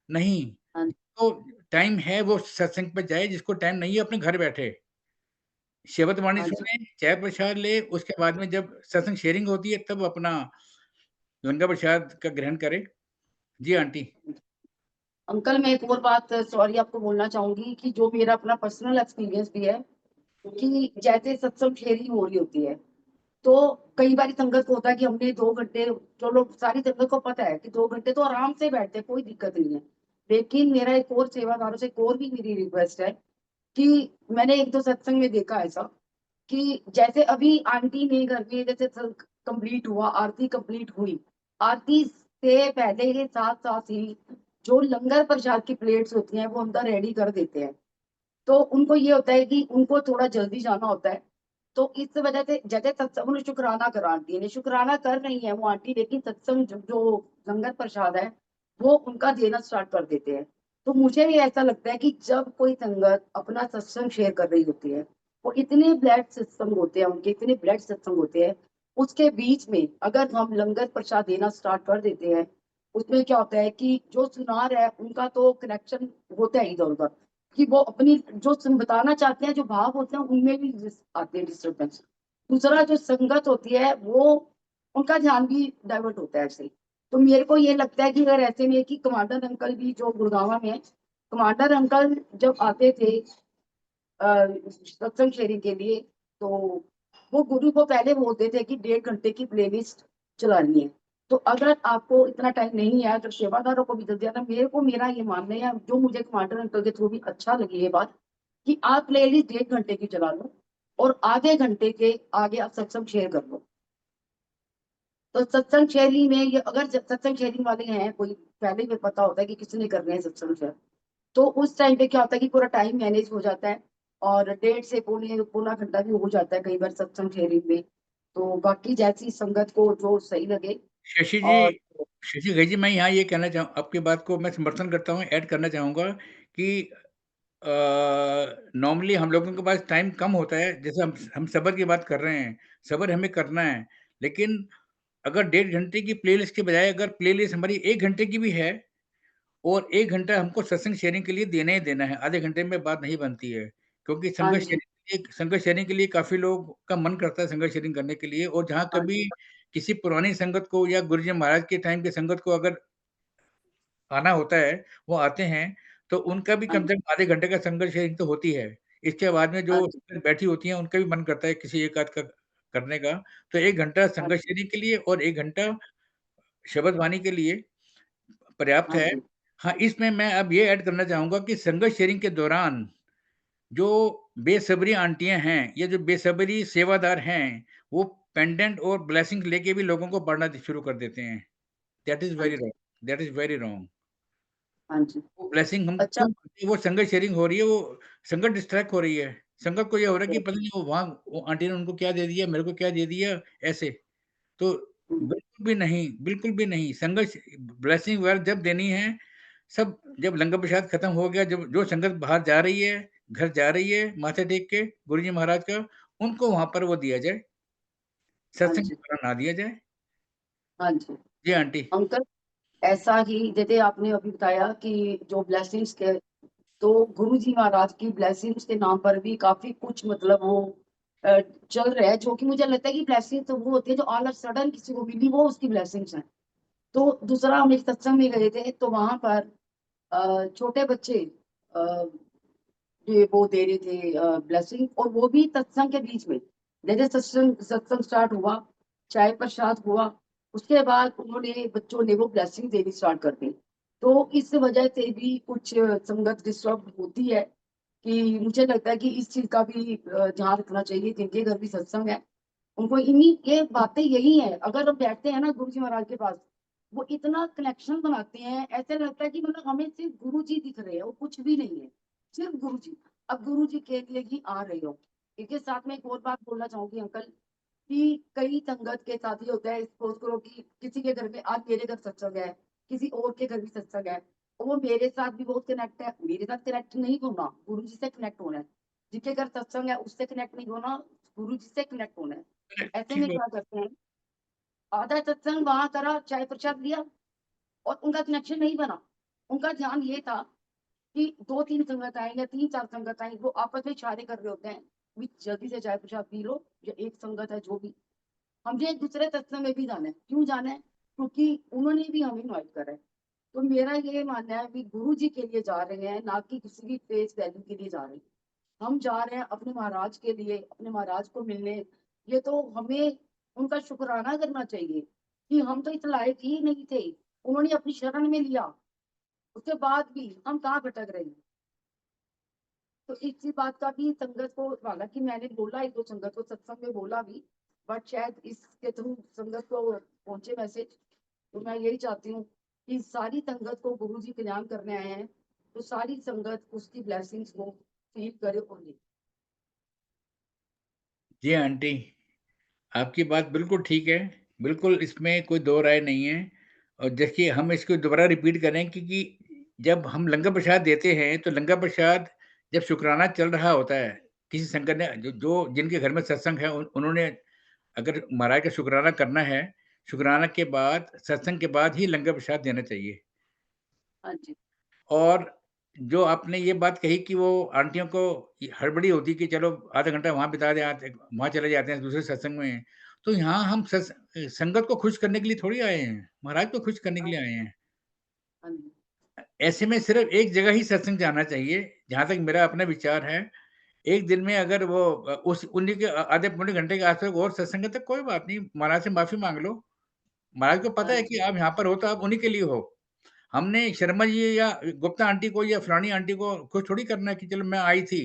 S1: नहीं,
S2: हाँ जी।
S1: तो टाइम है वो सत्संग पे जाए, जिसको टाइम नहीं है अपने घर बैठे। शब्द वाणी
S2: हाँ जी।
S1: सुने, चाय प्रसाद ले, उसके बाद में जब सत्संग शेयरिंग होती है, तब अपना लंगर प्रसाद का ग्रहण करे। जी आंटी।
S2: अंकल, मैं एक और बात सॉरी आपको बोलना चाहूंगी कि जो मेरा अपना पर्सनल एक्सपीरियंस भी है, कि जैसे सत्संग शेयरिंग हो रही होती है, तो कई बार संगत को होता है कि हमने 2 घंटे, जो लोग सारी संगत को पता है कि 2 घंटे तो आराम से बैठते हैं, कोई दिक्कत नहीं है। लेकिन मेरा एक और सेवादारों से एक और भी मेरी रिक्वेस्ट है कि मैंने 1-2 सत्संग में देखा ऐसा कि जैसे अभी आंटी ने घर में जैसे कंप्लीट हुआ, आरती कंप्लीट हुई, आरती से पहले के साथ साथ ही जो लंगर प्रसाद की प्लेट्स होती हैं वो अंदर रेडी कर देते हैं। तो उनको ये होता है कि उनको थोड़ा जल्दी जाना होता है। तो इस वजह से जैसे सत्संग उन्हें शुक्राना करा, आंटी ने शुक्राना कर रही है वो आंटी, लेकिन सत्संग जो लंगर प्रसाद है वो उनका देना स्टार्ट कर देते हैं। तो मुझे भी ऐसा लगता है कि जब कोई संगत अपना सत्संग शेयर कर रही होती है, वो इतने ब्लड सत्संग होते हैं, उनके इतने ब्लड सत्संग होते हैं, उसके बीच में अगर हम लंगर प्रसाद देना स्टार्ट कर देते हैं, उसमें क्या होता है कि जो सुनार है उनका तो कनेक्शन होता है इधर उधर, कि वो अपनी जो बताना चाहते हैं, जो भाव होते हैं, उनमें भी आते हैं डिस्टर्बेंस। दूसरा जो संगत होती है, वो उनका ध्यान भी डाइवर्ट होता है ऐसे। तो मेरे को ये लगता है कि अगर ऐसे में कि कमांडर अंकल भी जो गुड़गांव में है, कमांडर अंकल जब आते थे सत्संग शेयरिंग के लिए, तो वो गुरु को पहले बोलते थे कि 1.5 घंटे की प्लेलिस्ट चलानी है। तो अगर आपको इतना टाइम नहीं है, तो सेवादारों को भी जल्दी आना। मेरे को मेरा ये मानना है, जो मुझे कमांडर अंकल के थ्रू भी अच्छा लगी ये बात, कि आप प्लेलिस्ट 1.5 घंटे की चला लो और आधे घंटे के आगे आप सत्संग शेयर कर लो। तो सत्संग शेयरिंग में ये, अगर सत्संग शेयरिंग वाले हैं कोई, पहले भी पता होता है कि किसने करने हैं सत्संग शेयर, तो उस टाइम पे क्या होता है कि पूरा टाइम मैनेज हो जाता है, और 1.5 से 1.25 घंटा भी हो जाता है कई बार सत्संग शेयरिंग में। तो बाकी जैसी संगत को जो सही लगे।
S1: शशि जी
S2: और
S1: शशि गई जी, मैं यहाँ ये कहना चाहूँ, आपकी बात को मैं समर्थन करता हूँ, ऐड करना चाहूँगा कि नॉर्मली हम लोगों के पास टाइम कम होता है, जैसे हम सब्र की बात कर रहे हैं, सब्र हमें करना है, लेकिन अगर 1.5 घंटे की प्लेलिस्ट के बजाय अगर प्लेलिस्ट हमारी 1 घंटे की भी है और 1 घंटा हमको सत्संग शेयरिंग के लिए देना ही देना है, आधे घंटे में बात नहीं बनती है। क्योंकि
S2: हाँ जी,
S1: संगत शेयरिंग के लिए काफ़ी लोग का मन करता है संगत शेयरिंग करने के लिए, और जहाँ
S2: हाँ
S1: कभी
S2: जी,
S1: किसी पुरानी संगत को या गुरुजी महाराज के टाइम की संगत को अगर आना होता है, वो आते हैं, तो उनका भी
S2: हाँ
S1: कम से
S2: जी,
S1: कम आधे घंटे का संगत शेयरिंग तो होती है। इसके बाद में
S2: हाँ
S1: जो
S2: जी,
S1: संगत बैठी होती हैं, उनका भी मन करता है किसी एक आध का करने का। तो 1 घंटा
S2: हाँ
S1: संगत
S2: जी,
S1: शेयरिंग के लिए और 1 घंटा शबद वाणी के लिए पर्याप्त
S2: हाँ
S1: है।
S2: जी,
S1: हाँ, इसमें मैं अब ये ऐड करना चाहूँगा कि संगत शेयरिंग के दौरान जो बेसब्री आंटियाँ हैं, या जो बेसब्री सेवादार हैं, वो पेंडेंट और ब्लेसिंग लेके भी लोगों को पढ़ना शुरू कर देते हैं। दैट इज़
S2: हाँ
S1: वेरी
S2: जी,
S1: wrong, that is very wrong.
S2: हाँ जी।
S1: वो ब्लेसिंग हम
S2: अच्छा।
S1: क्यों करते हैं? वो संगत शेयरिंग हो रही है, वो संगत डिस्ट्रैक्ट हो रही है। संगत को ये हो रहा है कि पता नहीं वो वहाँ वो आंटी ने उनको क्या दे दिया, मेरे को क्या दे दिया, ऐसे। तो
S2: हम्म,
S1: बिल्कुल भी नहीं, बिल्कुल भी नहीं। संगत ब्लेसिंग वगैरह जब देनी है, सब जब लंगर प्रसाद खत्म हो गया, जब जो संगत बाहर जा रही है, घर जा रही है माथा टेक के गुरु जी महाराज का, उनको वहाँ पर वो दिया जाए,
S2: हाँ
S1: सत्संग
S2: जी,
S1: के दौरान ना दिया जाए।
S2: हाँ जी।
S1: जी आंटी।
S2: अंकल, ऐसा ही जैसे आपने अभी बताया कि जो ब्लेसिंग्स के, तो गुरु जी महाराज की ब्लेसिंग्स के नाम पर भी काफी कुछ मतलब वो अ, चल रहा है, जो कि मुझे लगता है कि ब्लेसिंग तो वो होती है जो ऑल ऑफ सडन किसी को मिली, वो उसकी ब्लेसिंग्स हैं। तो दूसरा, हम एक सत्संग में गए थे, तो वहां पर छोटे बच्चे अ, ये वो दे रहे थे ब्लेसिंग, और वो भी सत्संग के बीच में। जैसे सत्संग सत्संग स्टार्ट हुआ, चाय प्रसाद हुआ, उसके बाद उन्होंने बच्चों ने वो ब्लेसिंग देनी स्टार्ट कर दी। तो इस वजह से भी कुछ संगत डिस्टर्ब होती है, कि मुझे लगता है कि इस चीज का भी ध्यान रखना चाहिए, जिनके घर भी सत्संग है, उनको इन्हीं ये बातें यही है। अगर हम बैठते हैं ना गुरु जी महाराज के पास, वो इतना कनेक्शन बनाते हैं, ऐसे लगता है कि मतलब हमें सिर्फ गुरु जी दिख रहे हैं, वो कुछ भी नहीं है, सिर्फ गुरु जी। अब गुरु जी के लिए ही आ रहे हो। इसके साथ में एक और बात बोलना चाहूंगी अंकल, कि कई संगत के साथ ये होता है, सपोज करो कि किसी के घर में, आज मेरे घर सत्संग है, किसी और के घर भी सत्संग है, और वो मेरे साथ भी बहुत कनेक्ट है, मेरे साथ कनेक्ट नहीं होना, गुरु जी से कनेक्ट होना है। जिसके घर सत्संग है उससे कनेक्ट नहीं होना, गुरु जी से कनेक्ट होना है। ऐसे
S1: ठीक
S2: में
S1: बात।
S2: क्या करते हैं, आधा सत्संग वहां करा, चाय प्रसाद लिया, और उनका कनेक्शन नहीं बना। उनका ध्यान ये था कि 2-3 संगत आए या 3-4 संगत आए, वो आपस में इशारे कर रहे होते हैं, भी जल्दी से चाय प्रसाद पी लो, या एक संगत है जो भी, हमने एक दूसरे सत्संग में भी जाना है। क्यों जाना है? क्योंकि उन्होंने भी हमें इनवाइट करा है। तो मेरा ये मानना है कि गुरु जी के लिए जा रहे हैं, ना कि किसी भी फेस वैल्यू के लिए जा रहे हैं। हम जा रहे हैं अपने महाराज के लिए, अपने महाराज को मिलने। ये तो हमें उनका शुक्राना करना चाहिए कि हम तो इस लायक ही नहीं थे, उन्होंने अपनी शरण में लिया, उसके बाद भी हम कहाँ भटक रहे हैं। तो इसी बात का भी संगत को, हालांकि मैंने बोला एक दो संगत को सत्संग में बोला भी, बट शायद इसके थ्रू संगत को पहुंचे मैसेज। तो मैं यही चाहती हूँ कि सारी संगत को गुरु जी कल्याण करने आए हैं, तो सारी संगत उसकी ब्लेसिंग्स को फील करे और ले।
S1: जी आंटी, आपकी बात बिल्कुल ठीक है, बिल्कुल इसमें कोई दो राय नहीं है। और देखिए हम इसको दोबारा रिपीट करें, क्योंकि जब हम लंगर प्रसाद देते हैं, तो लंगर प्रसाद जब शुक्राना चल रहा होता है, किसी संगत ने जो जो जिनके घर में सत्संग है, उन्होंने अगर महाराज का शुक्राना करना है, शुक्राना के बाद, सत्संग के बाद ही लंगर प्रसाद देना चाहिए।
S2: हाँ जी,
S1: और जो आपने ये बात कही कि वो आंटियों को हड़बड़ी होती कि चलो आधा घंटा वहाँ बिता दें, वहाँ चले जाते हैं दूसरे सत्संग में। तो यहाँ हम संगत को खुश करने के लिए थोड़ी आए हैं, महाराज को खुश करने के
S2: हाँ,
S1: लिए आए हैं।
S2: हाँ जी,
S1: ऐसे में सिर्फ़ एक जगह ही सत्संग जाना चाहिए, जहाँ तक मेरा अपना विचार है। एक दिन में अगर वो उस उन्हीं के आधे पौने घंटे के आस-पास और सत्संग है तो कोई बात नहीं, महाराज से माफ़ी माँग लो। महाराज को पता
S2: हाँ
S1: है
S2: जी,
S1: कि आप यहाँ पर हो तो आप उन्हीं के लिए हो। हमने शर्मा जी या गुप्ता आंटी को या फलानी आंटी को खुश थोड़ी करना है कि चलो मैं आई थी,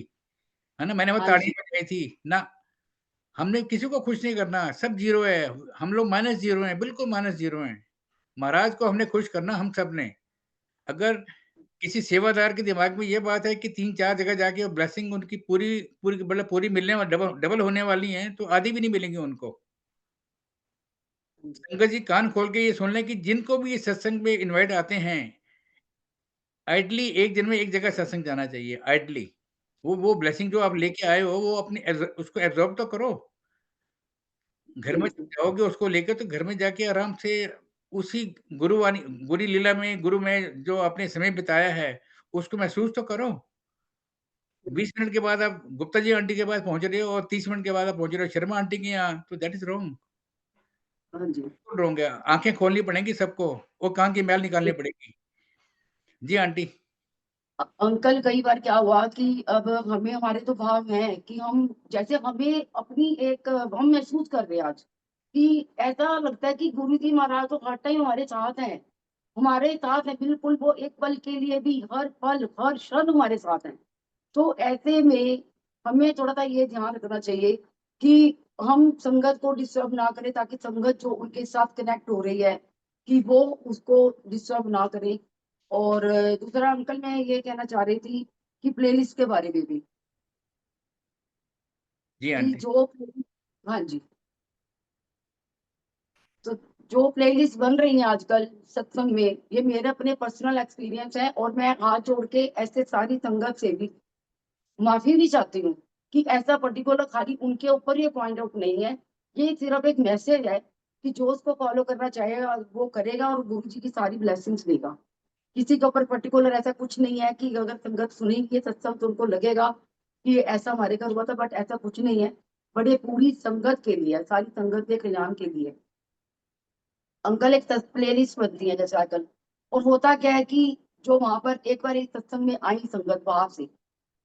S1: है ना? मैंने वो
S2: हाँ
S1: ताड़ी
S2: जी,
S1: बजाई थी। ना, हमने किसी को खुश नहीं करना, सब ज़ीरो है। हम लोग माइनस ज़ीरो हैं, बिल्कुल माइनस ज़ीरो हैं। महाराज को हमने खुश करना हम सब ने। अगर किसी सेवादार के दिमाग में ये बात है कि 3-4 जगह जाके वो ब्लेसिंग उनकी पूरी पूरी मतलब पूरी मिलने वा डबल डबल होने वाली हैं, तो आधी भी नहीं मिलेंगी उनको।
S2: हाँ जी,
S1: संगत जी कान खोल के ये सुन लें कि जिनको भी ये सत्संग में इनवाइट आते हैं, आइडली एक दिन में एक जगह सत्संग जाना चाहिए, आइडली। वो ब्लेसिंग जो आप लेके आए हो, वो अपनी उसको एब्ज़ॉर्ब तो करो। घर में जब
S2: बिल्कुल,
S1: जाओगे उसको लेके तो घर में जाके आराम से उसी गुरु लीला में, गुरु में जो आपने समय बिताया है, उसको महसूस तो करो। 20 मिनट के बाद आप गुप्ता जी आंटी के पास पहुँच रहे हो और 30 मिनट के बाद आप पहुँच रहे हो शर्मा आंटी के यहाँ, तो दैट इज़ रॉन्ग।
S2: हाँ जी।
S1: बिल्कुल रॉन्ग है। आँखें खोलनी पड़ेंगी सबको, वो कान की मैल निकालनी पड़ेगी। जी आंटी।
S2: अंकल कई बार क्या हुआ कि अब हमें हमारे तो भाव हैं कि हम जैसे हमें अपनी एक हम महसूस कर रहे हैं आज कि ऐसा लगता है कि गुरु जी महाराज तो हर टाइम हमारे साथ हैं बिल्कुल वो एक पल के लिए भी हर पल हर क्षण हमारे साथ हैं। तो ऐसे में हमें थोड़ा-सा ये ध्यान रखना चाहिए कि हम संगत को डिस्टर्ब ना करें ताकि संगत जो उनके साथ कनेक्ट हो रही है, कि वो उसको डिस्टर्ब ना करे। और दूसरा अंकल मैं ये कहना चाह रही थी कि प्लेलिस्ट के बारे में भी,
S1: जी
S2: कि
S1: आंटी।
S2: जो हाँ जी, तो जो प्लेलिस्ट बन रही है आजकल सत्संग में, ये मेरे अपने पर्सनल एक्सपीरियंस है और मैं हाथ जोड़ के ऐसे सारी संगत से भी माफ़ी भी चाहती हूँ कि ऐसा पर्टिकुलर खाली उनके ऊपर ये पॉइंट आउट नहीं है। ये सिर्फ़ एक मैसेज है कि जो उसको फ़ॉलो करना चाहेगा वो करेगा और गुरु जी की सारी ब्लेसिंग्स लेगा। किसी के ऊपर पर्टिकुलर ऐसा कुछ नहीं है कि अगर संगत सुनेगी ये सत्संग तो उनको लगेगा कि ये ऐसा हमारे घर हुआ था, बट ऐसा कुछ नहीं है। बट ये पूरी संगत के लिए है, सारी संगत के कल्याण के लिए है। अंकल एक प्लेलिस्ट बनती है जैसे आजकल, और होता क्या है कि जो वहाँ पर एक बार एक सत्संग में आई संगत बाहर से,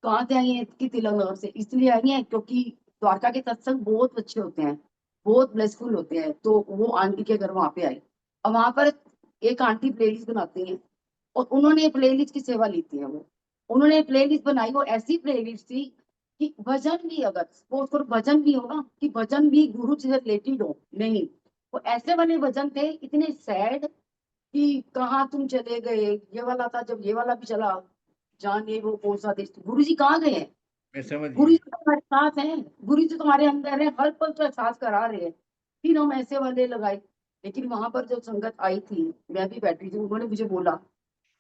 S2: कहाँ से आई हैं कि तिलंगनगर से, इसलिए आई हैं क्योंकि द्वारका के सत्संग बहुत अच्छे होते हैं, बहुत ब्लेसफुल होते हैं, तो वो आंटी के घर वहाँ पे आई। अब वहाँ पर एक आंटी प्लेलिस्ट बनाती हैं और उन्होंने प्लेलिस्ट की सेवा ली थी वो। उन्होंने प्लेलिस्ट बनाई, वो ऐसी प्लेलिस्ट थी कि भजन भी अगर सपोज़ करो भजन भी हो ना, कि भजन भी गुरु से रिलेटेड हो, नहीं, वो ऐसे वाले भजन थे इतने सैड कि कहाँ तुम चले गए, ये वाला था जब ये वाला भी चला, जाने वो कौन-सा देश, गुरुजी कहाँ गए हैं?
S1: मैं समझ
S2: गुरुजी
S1: गया।
S2: तो तुम्हारे साथ हैं, गुरुजी तो तुम्हारे अंदर हैं, हर पल तो एहसास करा रहे हैं। फिर हम ऐसे वाले लगाए, लेकिन वहाँ पर जो संगत आई थी, मैं भी बैठी थी, उन्होंने मुझे बोला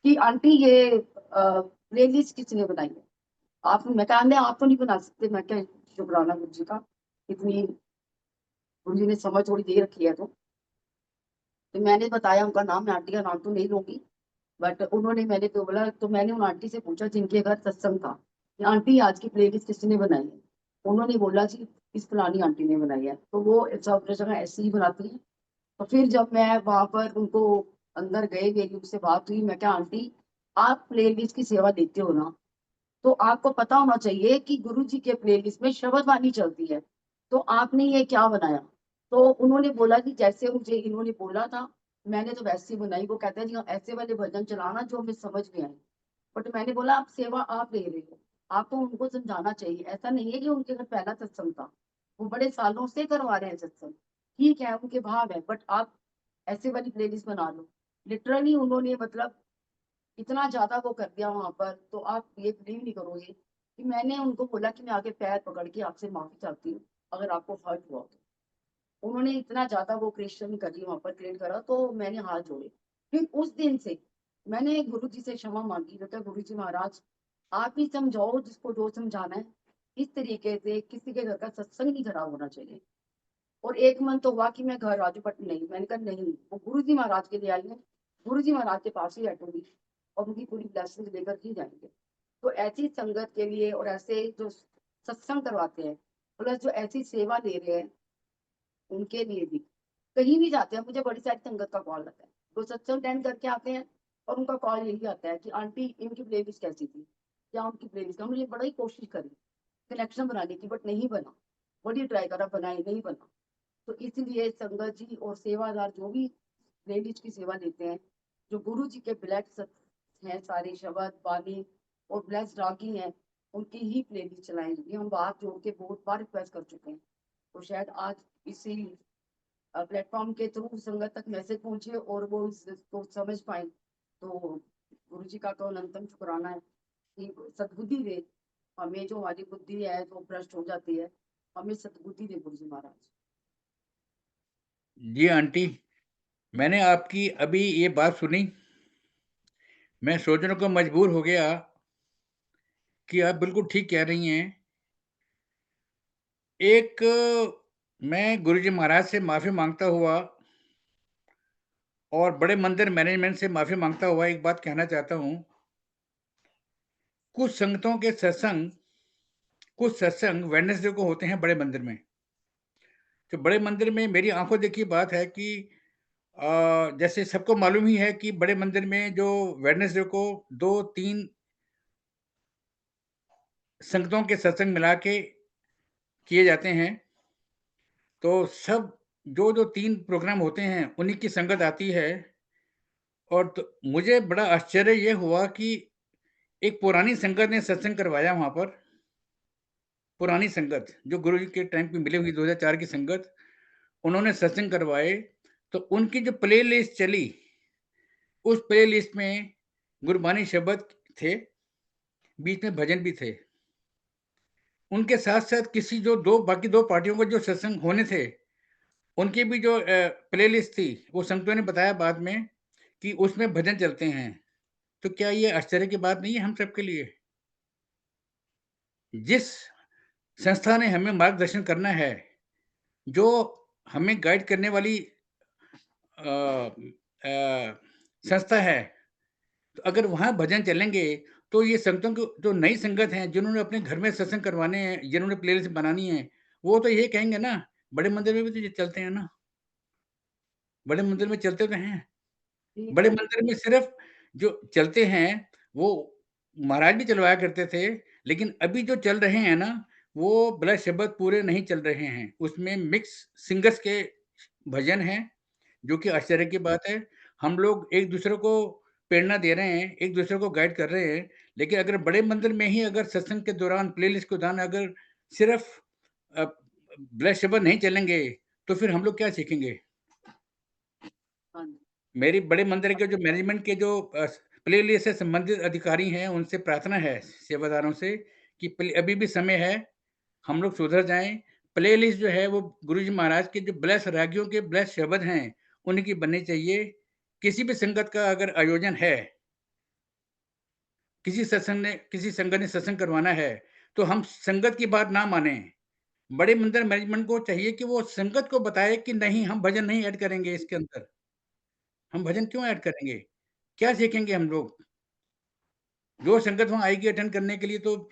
S2: कि आंटी ये प्लेलिस्ट किसने बनाई है? आप मैं कहा आंटी आप तो नहीं बना सकते, मैं क्या शुक्राना गुरु जी का, इतनी गुरु जी ने समझ थोड़ी दे रखी है तो मैंने बताया उनका नाम, मैं आंटी का नाम तो नहीं लूँगी। बट उन्होंने मैंने तो बोला तो मैंने उन आंटी से पूछा जिनके घर सत्संग था कि आंटी आज की प्लेलिस्ट किसने बनाई है? उन्होंने बोला जी इस फलानी आंटी ने बनाई है। तो वो सब जगह ऐसे ही बनाती हैं। तो फिर जब मैं वहाँ पर उनको अंदर गए, मेरी उनसे बात हुई, मैं कहा आंटी आप प्लेलिस्ट की सेवा देते हो ना, तो आपको पता होना चाहिए कि गुरु जी के प्लेलिस्ट में शबद वाणी चलती है। तो आपने ये क्या बनाया? तो उन्होंने बोला कि जैसे मुझे इन्होंने बोला था, मैंने तो वैसे ही बनाई। वो कहते हैं जी हाँ, ऐसे वाले भजन चलाना जो हमें समझ में आए। बट मैंने बोला आप सेवा आप ले रहे हो, आपको उनको समझाना चाहिए। ऐसा नहीं है कि उनके घर पहला सत्संग था, वो बड़े सालों से करवा रहे हैं सत्संग। ठीक है, उनके भाव है, बट आप ऐसे वाली प्लेलिस्ट बना लो। लिटरली उन्होंने मतलब इतना ज़्यादा वो कर दिया वहाँ पर, तो आप ये बिलीव नहीं करोगे कि मैंने उनको बोला कि मैं आके पैर पकड़ के आपसे माफ़ी चाहती हूँ, अगर आपको हर्ट हुआ तो। उन्होंने इतना ज़्यादा वो क्वेश्चन करी वहाँ पर क्रिएट करा, तो मैंने हाथ जोड़े। फिर उस दिन से मैंने गुरुजी से क्षमा माँगी, मैंने कहा गुरुजी महाराज आप ही समझाओ जिसको जो समझाना है। इस तरीके से किसी के घर का सत्संग नहीं खराब होना चाहिए। और एक मन तो हुआ कि मैं घर आ जाऊँ, बट नहीं, मैंने कहा नहीं, वो गुरुजी महाराज के लिए आई हूँ, गुरुजी महाराज के पास ही बैठूँगी। और उनकी पूरी ब्लेसिंग लेकर ही जाएंगे। तो ऐसी संगत के लिए और ऐसे जो सत्संग करवाते हैं, प्लस जो ऐसी सेवा ले रहे हैं, उनके लिए भी कहीं भी जाते हैं, मुझे बड़ी सारी संगत का कॉल आता है, वो सत्संग अटेंड करके आते हैं और उनका कॉल यही आता है कि आंटी इनकी प्लेलिस्ट कैसी थी, क्या उनकी प्लेलिस्ट, हमने बड़ा ही कोशिश करी कनेक्शन बनाने की, बट नहीं बना, बड़ी ट्राई करा, बनाई नहीं बना। तो इसलिए संगत जी और सेवादार जो भी प्लेलिस्ट की सेवा लेते हैं, जो गुरु जी के ब्लेस्ड हैं, सारे शब्द बानी और ब्लेस्ड रागी हैं, उनकी ही प्लेलिस्ट चलाएंगे। हम बात जोड़ के बहुत बार रिक्वेस्ट कर चुके हैं, तो शायद आज इसी प्लेटफॉर्म के थ्रू संगत तक मैसेज पहुंचे और वो इसको समझ पाए। तो गुरु जी का तो अनंतम शुक्राना है कि सद्बुद्धि दे हमें, जो हमारी बुद्धि है जो भ्रष्ट हो जाती है, हमें सद्बुद्धि दे गुरु जी महाराज।
S1: जी आंटी, मैंने आपकी अभी ये बात सुनी, मैं सोचने को मजबूर हो गया कि आप बिल्कुल ठीक कह रही हैं। एक मैं गुरुजी महाराज से माफ़ी माँगता हुआ और बड़े मंदिर मैनेजमेंट से माफ़ी माँगता हुआ एक बात कहना चाहता हूँ। कुछ सत्संग वेडनेसडे को होते हैं बड़े मंदिर में। तो बड़े मंदिर में मेरी आँखों देखी बात है कि जैसे सबको मालूम ही है कि बड़े मंदिर में जो वेडनेसडे को 2-3 संगतों के सत्संग मिला के किए जाते हैं। तो सब जो 3 प्रोग्राम होते हैं, उन्हीं की संगत आती है। और तो मुझे बड़ा आश्चर्य ये हुआ कि एक पुरानी संगत ने सत्संग करवाया वहाँ पर। पुरानी संगत, जो गुरु जी के टाइम पे मिली हुई 2004 की संगत, उन्होंने सत्संग करवाए। तो उनकी जो प्लेलिस्ट चली, उस प्लेलिस्ट में गुरबानी शब्द थे, बीच में भजन भी थे। उनके साथ-साथ किसी जो 2 बाकी 2 पार्टियों के जो सत्संग होने थे, उनकी भी जो प्लेलिस्ट थी, वो संतों ने बताया बाद में कि उसमें भजन चलते हैं। तो क्या ये आश्चर्य की बात नहीं है हम सबके लिए? जिस संस्था ने हमें मार्गदर्शन करना है, जो हमें गाइड करने वाली संस्था है, तो अगर वहाँ भजन चलेंगे, तो ये संगतों को जो नई संगत हैं, जिन्होंने अपने घर में सत्संग करवाने हैं, जिन्होंने प्लेलिस्ट बनानी है, वो तो ये कहेंगे ना, बड़े मंदिर में भी तो ये चलते हैं ना, बड़े मंदिर में चलते तो हैं।
S2: ठीक
S1: बड़े
S2: है।
S1: मंदिर में सिर्फ़ जो चलते हैं, वो महाराज भी चलवाया करते थे, लेकिन अभी जो चल रहे हैं ना, वो ब्लय शब्द पूरे नहीं चल रहे हैं। उसमें मिक्स सिंगर्स के भजन हैं, जो कि आश्चर्य की बात है। हम लोग एक-दूसरे को प्रेरणा दे रहे हैं, एक-दूसरे को गाइड कर रहे हैं, लेकिन अगर बड़े मंदिर में ही अगर सत्संग के दौरान, प्लेलिस्ट के दौरान अगर सिर्फ़ अ, ब्लय शब्द नहीं चलेंगे, तो फिर हम लोग क्या सीखेंगे?
S2: हाँ जी।
S1: मेरी बड़े मंदिर के जो मैनेजमेंट के जो प्लेलिस्ट से संबंधित अधिकारी हैं, उनसे प्रार्थना है सेवादारों से कि अभी भी समय है, हम लोग सुधर जाएँ। प्लेलिस्ट जो है वो गुरु जी महाराज के जो ब्लेस रागियों के ब्लेस शब्द हैं, उनकी बननी चाहिए। किसी भी संगत का अगर आयोजन है, किसी संगत ने सत्संग करवाना है, तो हम संगत की बात ना मानें। बड़े मंदिर मैनेजमेंट को चाहिए कि वो संगत को बताए कि नहीं, हम भजन नहीं ऐड करेंगे इसके अंदर। हम भजन क्यों ऐड करेंगे? क्या सीखेंगे हम लोग? जो संगत वहाँ आएगी अटेंड करने के लिए, तो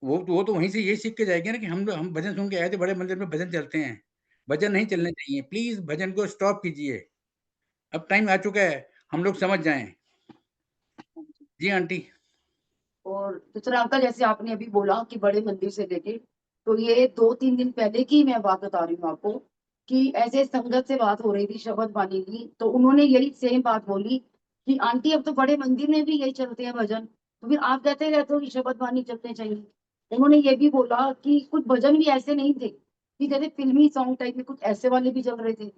S1: वो तो वहीं से यही सीख के जाएगी ना कि हम भजन सुन के आए थे, बड़े मंदिर में भजन चलते हैं। भजन नहीं चलने चाहिए। प्लीज़ भजन को स्टॉप कीजिए। अब टाइम आ चुका है, हम लोग समझ जाएँ।
S2: हाँ जी।
S1: जी आंटी।
S2: और दूसरा अंकल, जैसे आपने अभी बोला कि बड़े मंदिर से लेके, तो ये 2-3 दिन पहले की मैं बात बता रही हूँ आपको कि ऐसे संगत से बात हो रही थी शबद बानी की, तो उन्होंने यही सेम बात बोली कि आंटी अब तो बड़े मंदिर में भी यही चलते हैं भजन, तो फिर आप कहते रहते हो कि शबद बानी चलने चाहिए। उन्होंने ये भी बोला कि कुछ भजन भी ऐसे नहीं थे कि जैसे फिल्मी सॉन्ग टाइप में, कुछ ऐसे वाले भी चल रहे थे।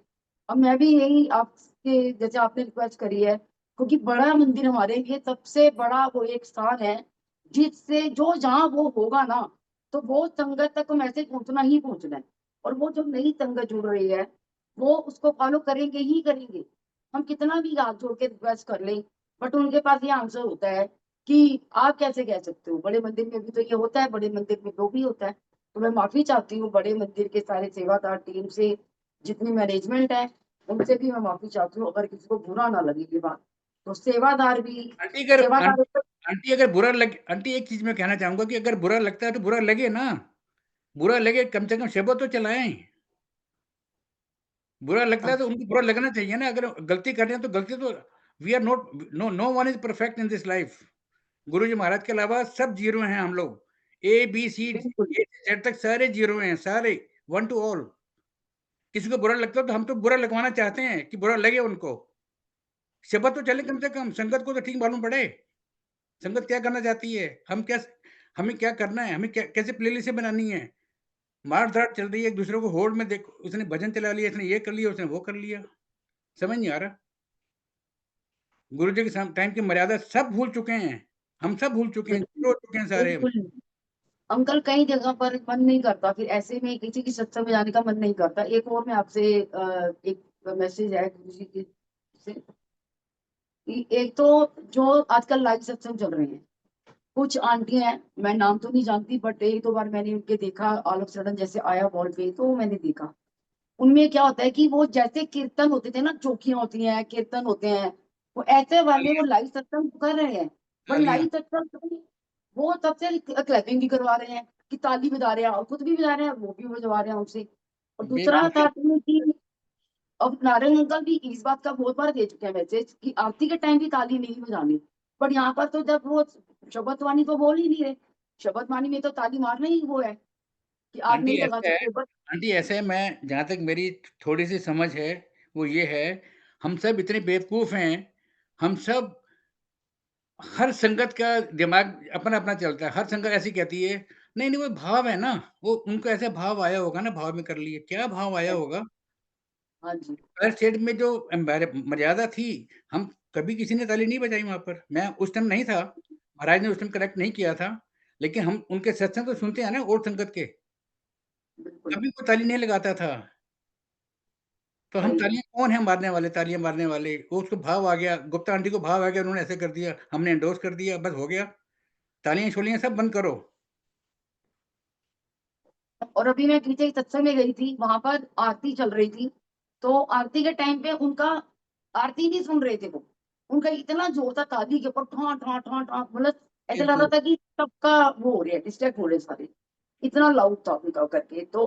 S2: अब मैं भी यही आपके जैसे आपने रिक्वेस्ट करी है, क्योंकि बड़ा मंदिर हमारे लिए सबसे बड़ा वो एक स्थान है, जिससे जो जहाँ वो होगा ना, तो वो संगत तक मैसेज पहुंचना ही पहुंचना है। और वो जो नई संगत जुड़ रही है, वो उसको फॉलो करेंगे ही करेंगे। हम कितना भी हाथ जोड़ के रिक्वेस्ट कर लें, बट उनके पास ये आंसर होता है कि आप कैसे कह सकते हो, बड़े मंदिर में भी तो ये होता है, बड़े मंदिर में तो भी होता है। तो मैं माफी चाहती हूँ बड़े मंदिर के सारे सेवादार टीम से, जितनी मैनेजमेंट है, उनसे भी मैं माफी चाहती हूँ, अगर किसी को बुरा ना लगे ये बात। तो सेवादार भी
S1: आंटी अगर
S2: सेवादार
S1: आंटी अगर बुरा लगे, आंटी एक चीज़ मैं कहना चाहूँगा कि अगर बुरा लगता है तो बुरा लगे ना, बुरा लगे कम से कम शब्द तो चलाएँ। बुरा लगता है तो उनको बुरा लगना चाहिए ना, अगर गलती कर रहे हैं तो गलती तो we are not no no one is perfect in this life. Guruji Maharaj के अलावा सब ज़ीरो हैं हम लोग। ए, बी, सी,
S2: बिल्कुल,
S1: ए से जेड तक सारे ज़ीरो हैं, सारे, वन टू ऑल। किसी को बुरा लगता है तो हम तो बुरा लगवाना चाहते हैं कि बुरा लगे उनको। शब्द तो चले कम से कम, संगत को तो ठीक मालूम पड़े। संगत क्या करना चाहती है? हमें क्या करना है? हमें क्या कैसे प्लेलिस्टें बनानी है? मार-धाड़ चल रही है, एक-दूसरे को होड़ में देखो, उसने भजन चला लिया, इसने ये कर लिया, उसने वो कर लिया। समझ नहीं आ रहा। गुरुजी के टाइम की मर्यादा सब भूल चुके हैं। हम सब भूल चुके हैं,
S2: बिल्कुल,
S1: जीरो हो चुके हैं सारे।
S2: बिल्कुल। अंकल कई जगह पर मन नहीं करता, फिर ऐसे में किसी की सत्संग में जाने का मन नहीं करता। एक और मैं आपसे एक मैसेज है गुरु जी की से कि एक तो जो आजकल लाइव सत्संग चल रहे हैं, कुछ आंटी हैं, मैं नाम तो नहीं जानती, बट एक दो बार मैंने उनके देखा, ऑल ऑफ सडन जैसे आया वॉल पे तो मैंने देखा। उनमें क्या होता है कि वो जैसे कीर्तन होते थे ना, चौकियां होती हैं, कीर्तन होते हैं, वो ऐसे वाले वो
S1: तालियाँ
S2: लाइव सत्संग कर रहे हैं। पर
S1: तालियाँ
S2: लाइव सत्संग वो सबसे क्लैपिंग भी करवा रहे हैं कि ताली बजा रहे हैं, और खुद भी बजा रहे हैं, वो भी बजवा रहे हैं उनसे। और दूसरा
S1: बिल्कुल,
S2: था कि अब नारायण अंकल भी इस बात का बहुत बार दे चुके हैं मैसेज कि आरती के टाइम भी ताली नहीं बजानी। पर यहाँ पर तो जब वो शबद वाणी तो बोल ही नहीं रहे, शबद वाणी में तो ताली मारना ही वो है कि आप
S1: आंटी
S2: नहीं लगा
S1: ऐसा है
S2: सकते, बट
S1: आंटी ऐसा है, मैं जहाँ तक मेरी थोड़ी-सी समझ है, वो ये है, हम सब इतने बेवकूफ़ हैं, हम सब हर संगत का दिमाग अपना-अपना चलता है। हर संगत ऐसी कहती है, नहीं-नहीं वो भाव है ना, वो उनको ऐसा भाव आया होगा ना, भाव में कर लिए। क्या भाव आया होगा?
S2: हाँ जी,
S1: हर स्टेट में जो मर्यादा थी, हम कभी किसी ने ताली नहीं बजाई वहाँ पर। मैं उस टाइम नहीं था, महाराज ने उस टाइम करेक्ट नहीं किया था, लेकिन हम उनके सत्संग तो सुनते हैं ना और संगत के,
S2: बिल्कुल
S1: कभी कोई ताली नहीं लगाता था। तो हम
S2: सही है।
S1: तालियाँ कौन है मारने वाले, तालियाँ मारने वाले? वो उसको भाव आ गया, गुप्ता आंटी को भाव आ गया, उन्होंने ऐसे कर दिया, हमने एंडोर्स कर दिया, बस हो गया। तालियाँ-छोलियाँ सब बंद करो।
S2: और अभी मैं पीछे एक सत्संग में गई थी, वहां पर आरती चल रही थी, तो आरती के टाइम पे उनका आरती नहीं सुन रहे थे वो, उनका इतना जोर था ताली के ऊपर, ठा ठा ठा ठा, मतलब ऐसा लग रहा
S1: बिल्कुल।
S2: था कि सबका वो हो रहा है, डिस्ट्रैक्ट हो रहे हैं सारे, इतना लाउड था उनका करके। तो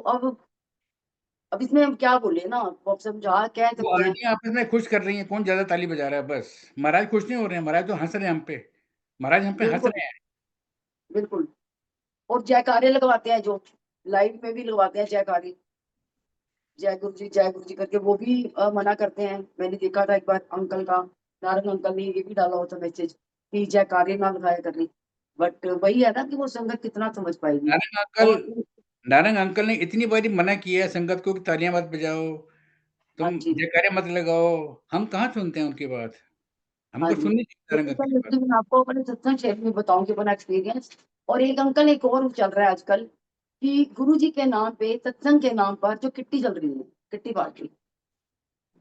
S2: अब इसमें हम क्या बोले ना, अब समझा कह
S1: वो
S2: सकते हैं।
S1: आंटियाँ आपस में खुश कर रही हैं, कौन ज़्यादा ताली बजा रहा है बस। महाराज खुश नहीं हो रहे हैं, महाराज तो हँस रहे हैं हम पे। महाराज हम पे हँस
S2: बिल्कुल,
S1: रहे हैं।
S2: बिल्कुल। और जयकारे लगवाते हैं जो लाइव में भी लगवाते हैं जयकारे, जय गुरु जी करके, वो भी मना करते हैं। मैंने देखा था एक बार अंकल का, नारायण अंकल ने ये भी डाला होता मैसेज कि जयकारे ना लगाया करनी। बट वही है ना कि वो संगत कितना समझ पाएगी।
S1: नारंग अंकल
S2: और
S1: नारंग अंकल ने इतनी बारी मना किया है संगत को कि तालियाँ मत बजाओ,
S2: हाँ
S1: तुम
S2: जी,
S1: जयकारे मत लगाओ। हम कहाँ सुनते हैं उनकी बात।
S2: हाँ
S1: हमको
S2: जी।
S1: सुननी चाहिए नारंग अंकल की बात।
S2: लेकिन मैं आपको अपने सत्संग क्षेत्र में बताऊंगी अपना एक्सपीरियंस। और एक अंकल एक और चल रहा है आजकल कि गुरु जी के नाम पे, सत्संग के नाम पर जो किट्टी चल रही है, किट्टी पार्टी,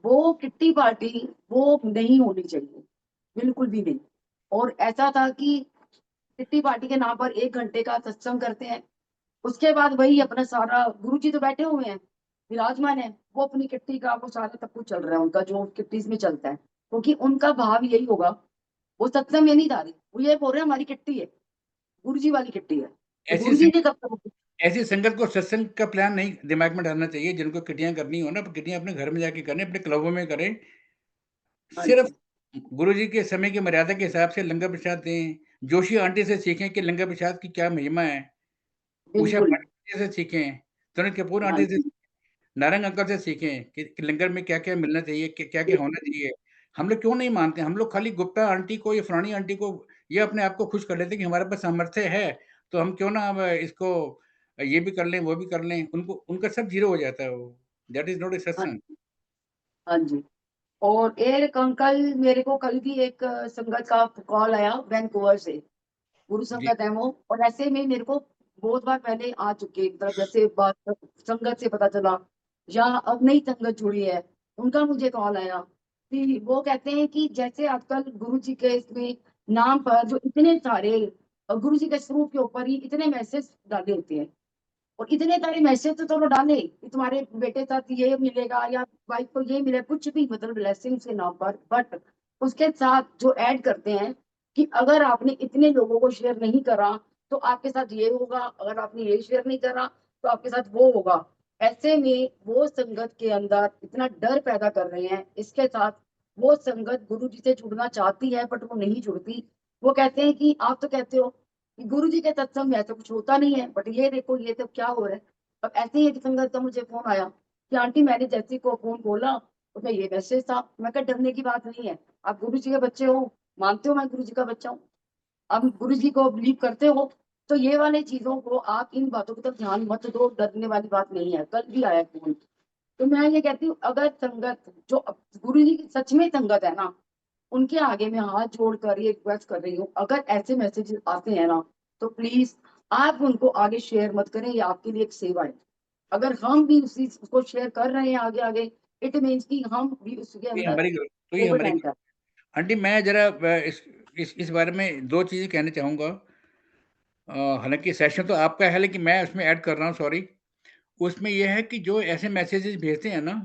S2: वो किट्टी पार्टी वो नहीं होनी चाहिए, बिल्कुल भी नहीं। और ऐसा था कि किट्टी पार्टी के नाम पर 1 घंटे का सत्संग करते हैं। उसके बाद वही अपना सारा गुरुजी तो बैठे हुए हैं, विराजमान है, वो अपनी किट्टी का वो सारा सब कुछ चल रहा है उनका जो किट्टीज़ में चलता है। क्योंकि उनका भाव यही होगा, वो सत्संग में नहीं जा रहे, वो ये बोल रहे हैं हमारी किट्टी है, गुरुजी वाली किट्टी है। तो
S1: ऐसी
S2: गुरुजी ने
S1: संगत
S2: कब तक
S1: ऐसी संगत को सत्संग का प्लान नहीं दिमाग में डालना चाहिए, जिनको किट्टियाँ करनी हो ना, किट्टियाँ अपने घर में जाके करें, अपने क्लबों में करें।
S2: हाँ
S1: सिर्फ़
S2: जी,
S1: गुरुजी के समय की मर्यादा के हिसाब से लंगर प्रसाद दें। जोशी आंटी से सीखें कि लंगर प्रसाद की क्या महिमा है। उषा
S2: बिल्कुल।
S1: पांडे से सीखें, तरुण कपूर
S2: हाँ
S1: आंटी से,
S2: जी,
S1: नारंग अंकल से सीखें कि लंगर में क्या-क्या मिलना चाहिए, क्या-क्या होना
S2: बिल्कुल।
S1: चाहिए। हम लोग क्यों नहीं मानते? हम लोग खाली गुप्ता आंटी को या फलानी आंटी को ये अपने आप को खुश कर लेते हैं कि हमारे पास सामर्थ्य है, तो हम क्यों ना अब इसको ये भी कर लें, वो भी कर लें। उनको उनका सब ज़ीरो हो जाता है वो। दैट इज़ नॉट ए
S2: हाँ,
S1: सत्संग।
S2: हाँ जी। और एक अंकल मेरे को कल भी एक संगत का कॉल आया वैंकूवर से, गुरु
S1: जी,
S2: संगत है वो, और ऐसे में मेरे को बहुत बार पहले आ चुके, मतलब जैसे बात संगत से पता चला या अब नई संगत जुड़ी है, उनका मुझे कॉल आया कि वो कहते हैं कि जैसे आजकल गुरु जी के इसमें नाम पर जो इतने सारे गुरु जी के स्वरूप के ऊपर ही इतने मैसेज डाले होते हैं, और इतने सारे मैसेज तो चलो डाले कि तुम्हारे बेटे साथ ये मिलेगा या वाइफ को ये मिलेगा, कुछ भी मतलब ब्लेसिंग्स के नाम पर, बट उसके साथ जो ऐड करते हैं कि अगर आपने इतने लोगों को शेयर नहीं करा तो आपके साथ ये होगा, अगर आपने ये शेयर नहीं करा तो आपके साथ वो होगा। ऐसे में वो संगत के अंदर इतना डर पैदा कर रहे हैं। इसके साथ वो संगत गुरु जी से जुड़ना चाहती है बट वो नहीं जुड़ती। वो कहते हैं कि आप तो कहते हो कि गुरु जी के सत्संग में ऐसा कुछ होता नहीं है, बट ये देखो ये तो क्या हो रहा है। अब ऐसे ही एक संगत का मुझे फोन आया कि आंटी मैंने जैसी को फोन खोला उसमें ये मैसेज था। मैं कहा डरने की बात नहीं है, आप गुरु जी के बच्चे हो, मानते हो मैं गुरु जी का बच्चा हूँ, आप गुरु जी को बिलीव करते हो, तो ये वाली चीजों को आप इन बातों की तरफ ध्यान मत दो। डरने वाली बात नहीं है। कल भी आया फोन। तो मैं ये कहती हूँ अगर संगत जो गुरु जी की सच में संगत है ना, उनके आगे मैं हाथ जोड़कर ये रिक्वेस्ट कर रही हूँ, अगर ऐसे मैसेजेस आते हैं ना तो प्लीज आप उनको आगे शेयर मत करें। ये आपके लिए एक सेवा है। अगर हम भी उसी उसको शेयर कर रहे हैं आगे आगे, इट मीन्स कि हम भी उसके
S1: ये
S2: अंदर
S1: हमारी गलती, तो ये
S2: कोविड
S1: हमारी
S2: एंटर।
S1: आंटी, मैं ज़रा इस बारे में 2 चीज़ें कहना चाहूँगा। हालाँकि सेशन तो आपका है, लेकिन मैं उसमें ऐड कर रहा हूँ, सॉरी। उसमें ये है कि जो ऐसे मैसेजेस भेजते हैं ना,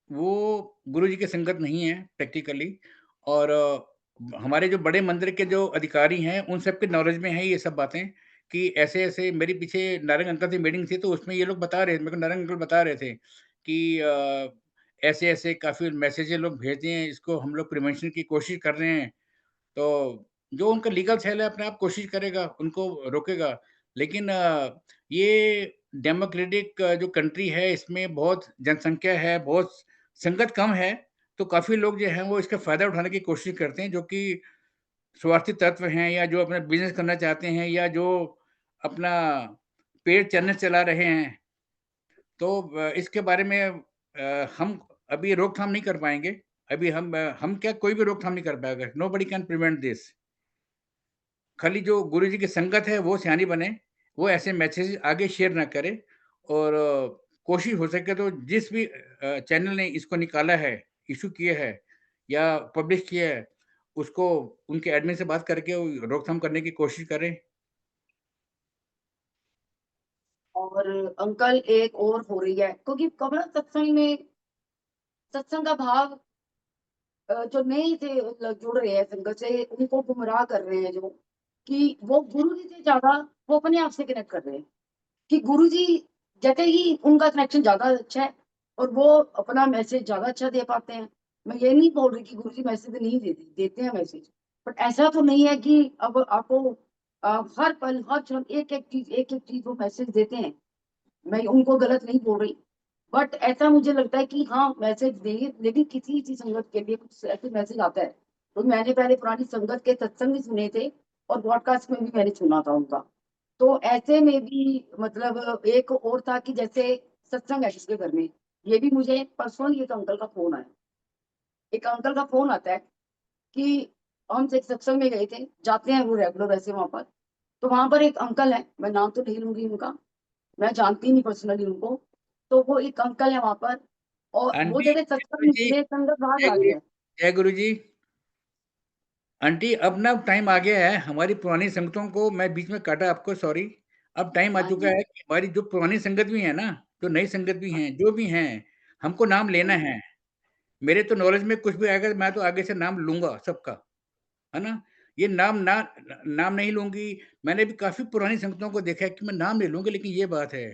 S1: वो गुरुजी की संगत नहीं है प्रैक्टिकली। और हमारे जो बड़े मंदिर के जो अधिकारी हैं, उन सब के नॉलेज में है ये सब बातें कि ऐसे-ऐसे। मेरे पीछे नारंग अंकल से मीटिंग थी, तो उसमें ये लोग बता रहे थे, मेरे को नारंग अंकल बता रहे थे कि ऐसे-ऐसे काफ़ी मैसेजेस लोग भेजते हैं, इसको हम लोग प्रिवेंशन की कोशिश कर रहे हैं। तो जो उनका लीगल सेल है अपने आप कोशिश करेगा, उनको रोकेगा। लेकिन ये डेमोक्रेटिक जो कंट्री है, इसमें बहुत जनसंख्या है, बहुत संगत कम है, तो काफ़ी लोग जो हैं वो इसका फ़ायदा उठाने की कोशिश करते हैं, जो कि स्वार्थी तत्व हैं या जो अपना बिज़नेस करना चाहते हैं या जो अपना पेड चैनल चला रहे हैं। तो इसके बारे में हम अभी रोकथाम नहीं कर पाएँगे। अभी हम क्या, कोई भी रोकथाम नहीं कर पाएगा। Nobody can prevent this. खाली जो गुरुजी की संगत है वो सियानी बने, वो ऐसे मैसेज आगे शेयर ना करे। और कोशिश हो सके तो जिस भी चैनल ने इसको निकाला है, इश्यू किया है या पब्लिश किया है, उसको उनके एडमिन से बात करके वो रोकथाम करने की कोशिश करें।
S2: और अंकल एक और हो रही है क्योंकि कब ना सत्संग में सत्संग का भाव जो नए थे जुड़ रहे हैं संगत से उनको गुमराह कर रहे हैं जो कि वो गुरु जी से ज्यादा वो अपने आप से कनेक्ट कर रहे हैं कि गुरु जी जैसे ही उनका कनेक्शन ज्यादा अच्छा है और वो अपना मैसेज ज्यादा अच्छा दे पाते हैं। मैं ये नहीं बोल रही कि गुरु जी मैसेज नहीं देते, देते हैं मैसेज, बट ऐसा तो नहीं है कि अब आपको हर पल हर क्षण एक एक चीज वो मैसेज देते हैं। मैं उनको गलत नहीं बोल रही, बट ऐसा मुझे लगता है कि हाँ मैसेज देंगे लेकिन किसी किसी संगत के लिए कुछ ऐसे मैसेज आता है। तो मैंने पहले पुरानी संगत के सत्संग भी सुने थे और ब्रॉडकास्ट में भी मैंने सुना था उनका। तो ऐसे में भी मतलब एक और था कि जैसे सत्संग है जिसके घर में, ये भी मुझे पर्सनली एक अंकल का फोन आया। एक अंकल का फोन आता है कि हम एक सत्संग में गए थे, जाते हैं वो रेगुलर ऐसे वहां पर। तो वहां पर एक अंकल है, मैं नाम तो नहीं लूंगी उनका, मैं जानती नहीं पर्सनली उनको। तो वो एक अंकल है वहां पर और वो
S1: आंटी,
S2: जैसे
S1: जय
S2: सत्संग
S1: गुरु
S2: में
S1: जी,
S2: थे, संगत बाहर
S1: जय
S2: जा
S1: गुरु
S2: रही है।
S1: जय गुरु जी। आंटी, अब ना टाइम आ गया है, हमारी पुरानी संगतों को मैं बीच में काटा आपको, सॉरी। अब टाइम आ
S2: हाँ
S1: चुका
S2: जी।
S1: है कि हमारी जो पुरानी संगत भी है ना, जो नई संगत भी हैं, जो भी हैं, हमको नाम
S2: हाँ
S1: लेना
S2: जी।
S1: है। मेरे तो नॉलेज में कुछ भी आएगा, मैं तो आगे से नाम लूँगा सबका, है ना? ये नाम नहीं लूँगी। मैंने भी काफ़ी पुरानी संगतों को देखा है कि मैं नाम ले लूँगी, लेकिन ये बात है।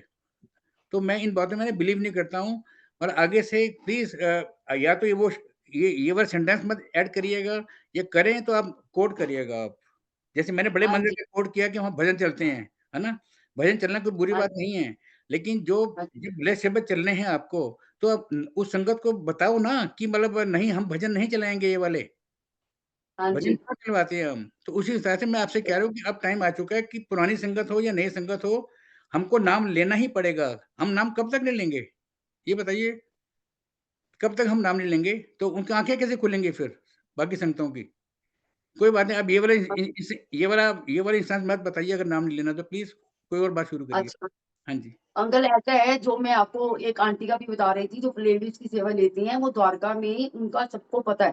S1: तो मैं इन बातों में ना बिलीव नहीं करता हूँ। और आगे से प्लीज़ या तो ये वाला सेंटेंस मत ऐड करिएगा, या करें तो आप कोट करिएगा आप। जैसे मैंने बड़े
S2: हाँ
S1: मंदिर
S2: जी।
S1: का कोट किया कि वहाँ भजन चलते हैं, है ना? भजन चलना कोई बुरी
S2: हाँ
S1: बात
S2: जी।
S1: नहीं है, लेकिन जो
S2: हाँ जी।
S1: जब भले शब्द चलने हैं आपको, तो आप उस संगत को बताओ ना कि मतलब नहीं, हम भजन नहीं चलाएँगे ये वाले।
S2: हाँ
S1: भजन
S2: जी।
S1: क्यों चलवाते हैं हम? तो उसी हिसाब से मैं आपसे कह रहा हूँ कि अब टाइम आ चुका है कि पुरानी संगत हो या नई संगत हो, हमको नाम लेना ही पड़ेगा। हम नाम कब तक ले लेंगे? ये बताइए, कब तक हम नाम नहीं लेंगे? तो उनकी आँखें कैसे खुलेंगी फिर, बाकी संगतों की? कोई बात नहीं, अब ये वाला इंस्टेंस मत बताइए, अगर नाम नहीं लेना तो प्लीज़ कोई और बात शुरू करिए।
S2: अच्छा
S1: हाँ जी।
S2: अंकल ऐसा है जो मैं आपको एक आंटी का भी बता रही थी जो लेडीज की सेवा लेती हैं, वो द्वारका में उनका सबको पता है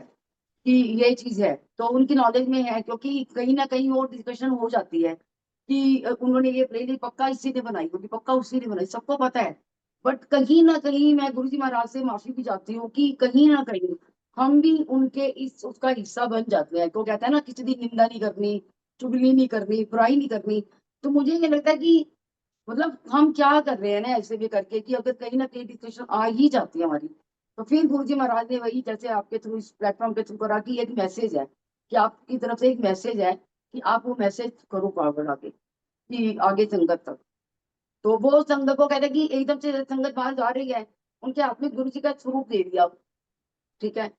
S2: कि ये चीज है, तो उनकी नॉलेज में है क्योंकि कहीं ना कहीं और डिस्कशन हो जाती है कि उन्होंने ये प्लेलिस्ट पक्का इसी ने बनाई होगी, पक्का उसी ने बनाई, सबको पता है। बट कहीं ना कहीं मैं गुरु जी महाराज से माफी भी चाहती हूँ कि कहीं ना कहीं हम भी उनके इस उसका हिस्सा बन जाते हैं। तो कहते हैं ना किसी की निंदा नहीं करनी, चुगली नहीं करनी, बुराई नहीं करनी। तो मुझे ये लगता है कि मतलब हम क्या कर रहे हैं ना ऐसे भी करके कि अगर कहीं न कहीं डिस्कशन आ ही जाती है हमारी, तो फिर गुरुजी महाराज ने वही जैसे आपके थ्रू इस प्लेटफ़ॉर्म के थ्रू करा कि एक मैसेज है, कि आपकी तरफ से एक मैसेज है कि आप वो मैसेज करो फॉरवर्ड आगे, कि आगे संगत तक। तो वो संगत को कहते हैं कि एकदम से संगत बाहर जा रही है, उनके हाथ में गुरुजी का स्वरूप दे दिया, ठीक है?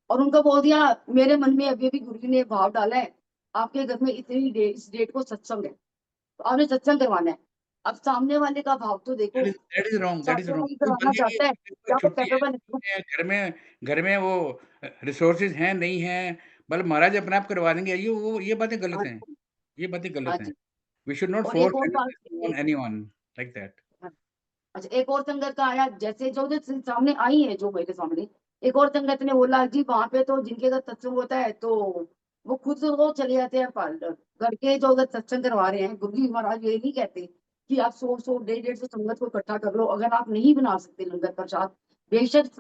S2: और उनको बोल दिया मेरे मन में अभी-अभी गुरुजी ने भाव डाला है, आपके घर में इतनी डे इस डेट को सत्संग है, तो आपने सत्संग करवाना है। अब सामने वाले का भाव तो देखो,
S1: that is wrong, that is
S2: सामने
S1: रॉन्ग।
S2: वाला
S1: कोई
S2: करवाना
S1: बंदे की
S2: चाहता है, क्या वो
S1: छुट्टी है,
S2: कैपेबल है?
S1: नहीं है, घर में वो रिसोर्सेज़ हैं, नहीं हैं, मतलब महाराज अपने आप करवा देंगे, ये बातें गलत
S2: हाँ
S1: हैं,
S2: जी,
S1: ये बातें
S2: हाँ
S1: गलत हैं।
S2: जी।
S1: वी शुड नॉट
S2: और एक
S1: फोर्स
S2: और बात
S1: anything on anyone like that.
S2: हाँ, अच्छा एक और संगत का आया जैसे जो सामने आई है जो मेरे सामने, एक और संगत ने बोला जी वहाँ पे तो जिनके घर सत्संग होता है तो वो खुद से वो चले जाते हैं पार्लर। घर के जो अगर सत्संग करवा रहे हैं, गुरु जी महाराज ये नहीं कहते कि आप 100-100 150-150 संगत को इकट्ठा कर लो। अगर आप नहीं बना सकते लंगर प्रसाद, बेशक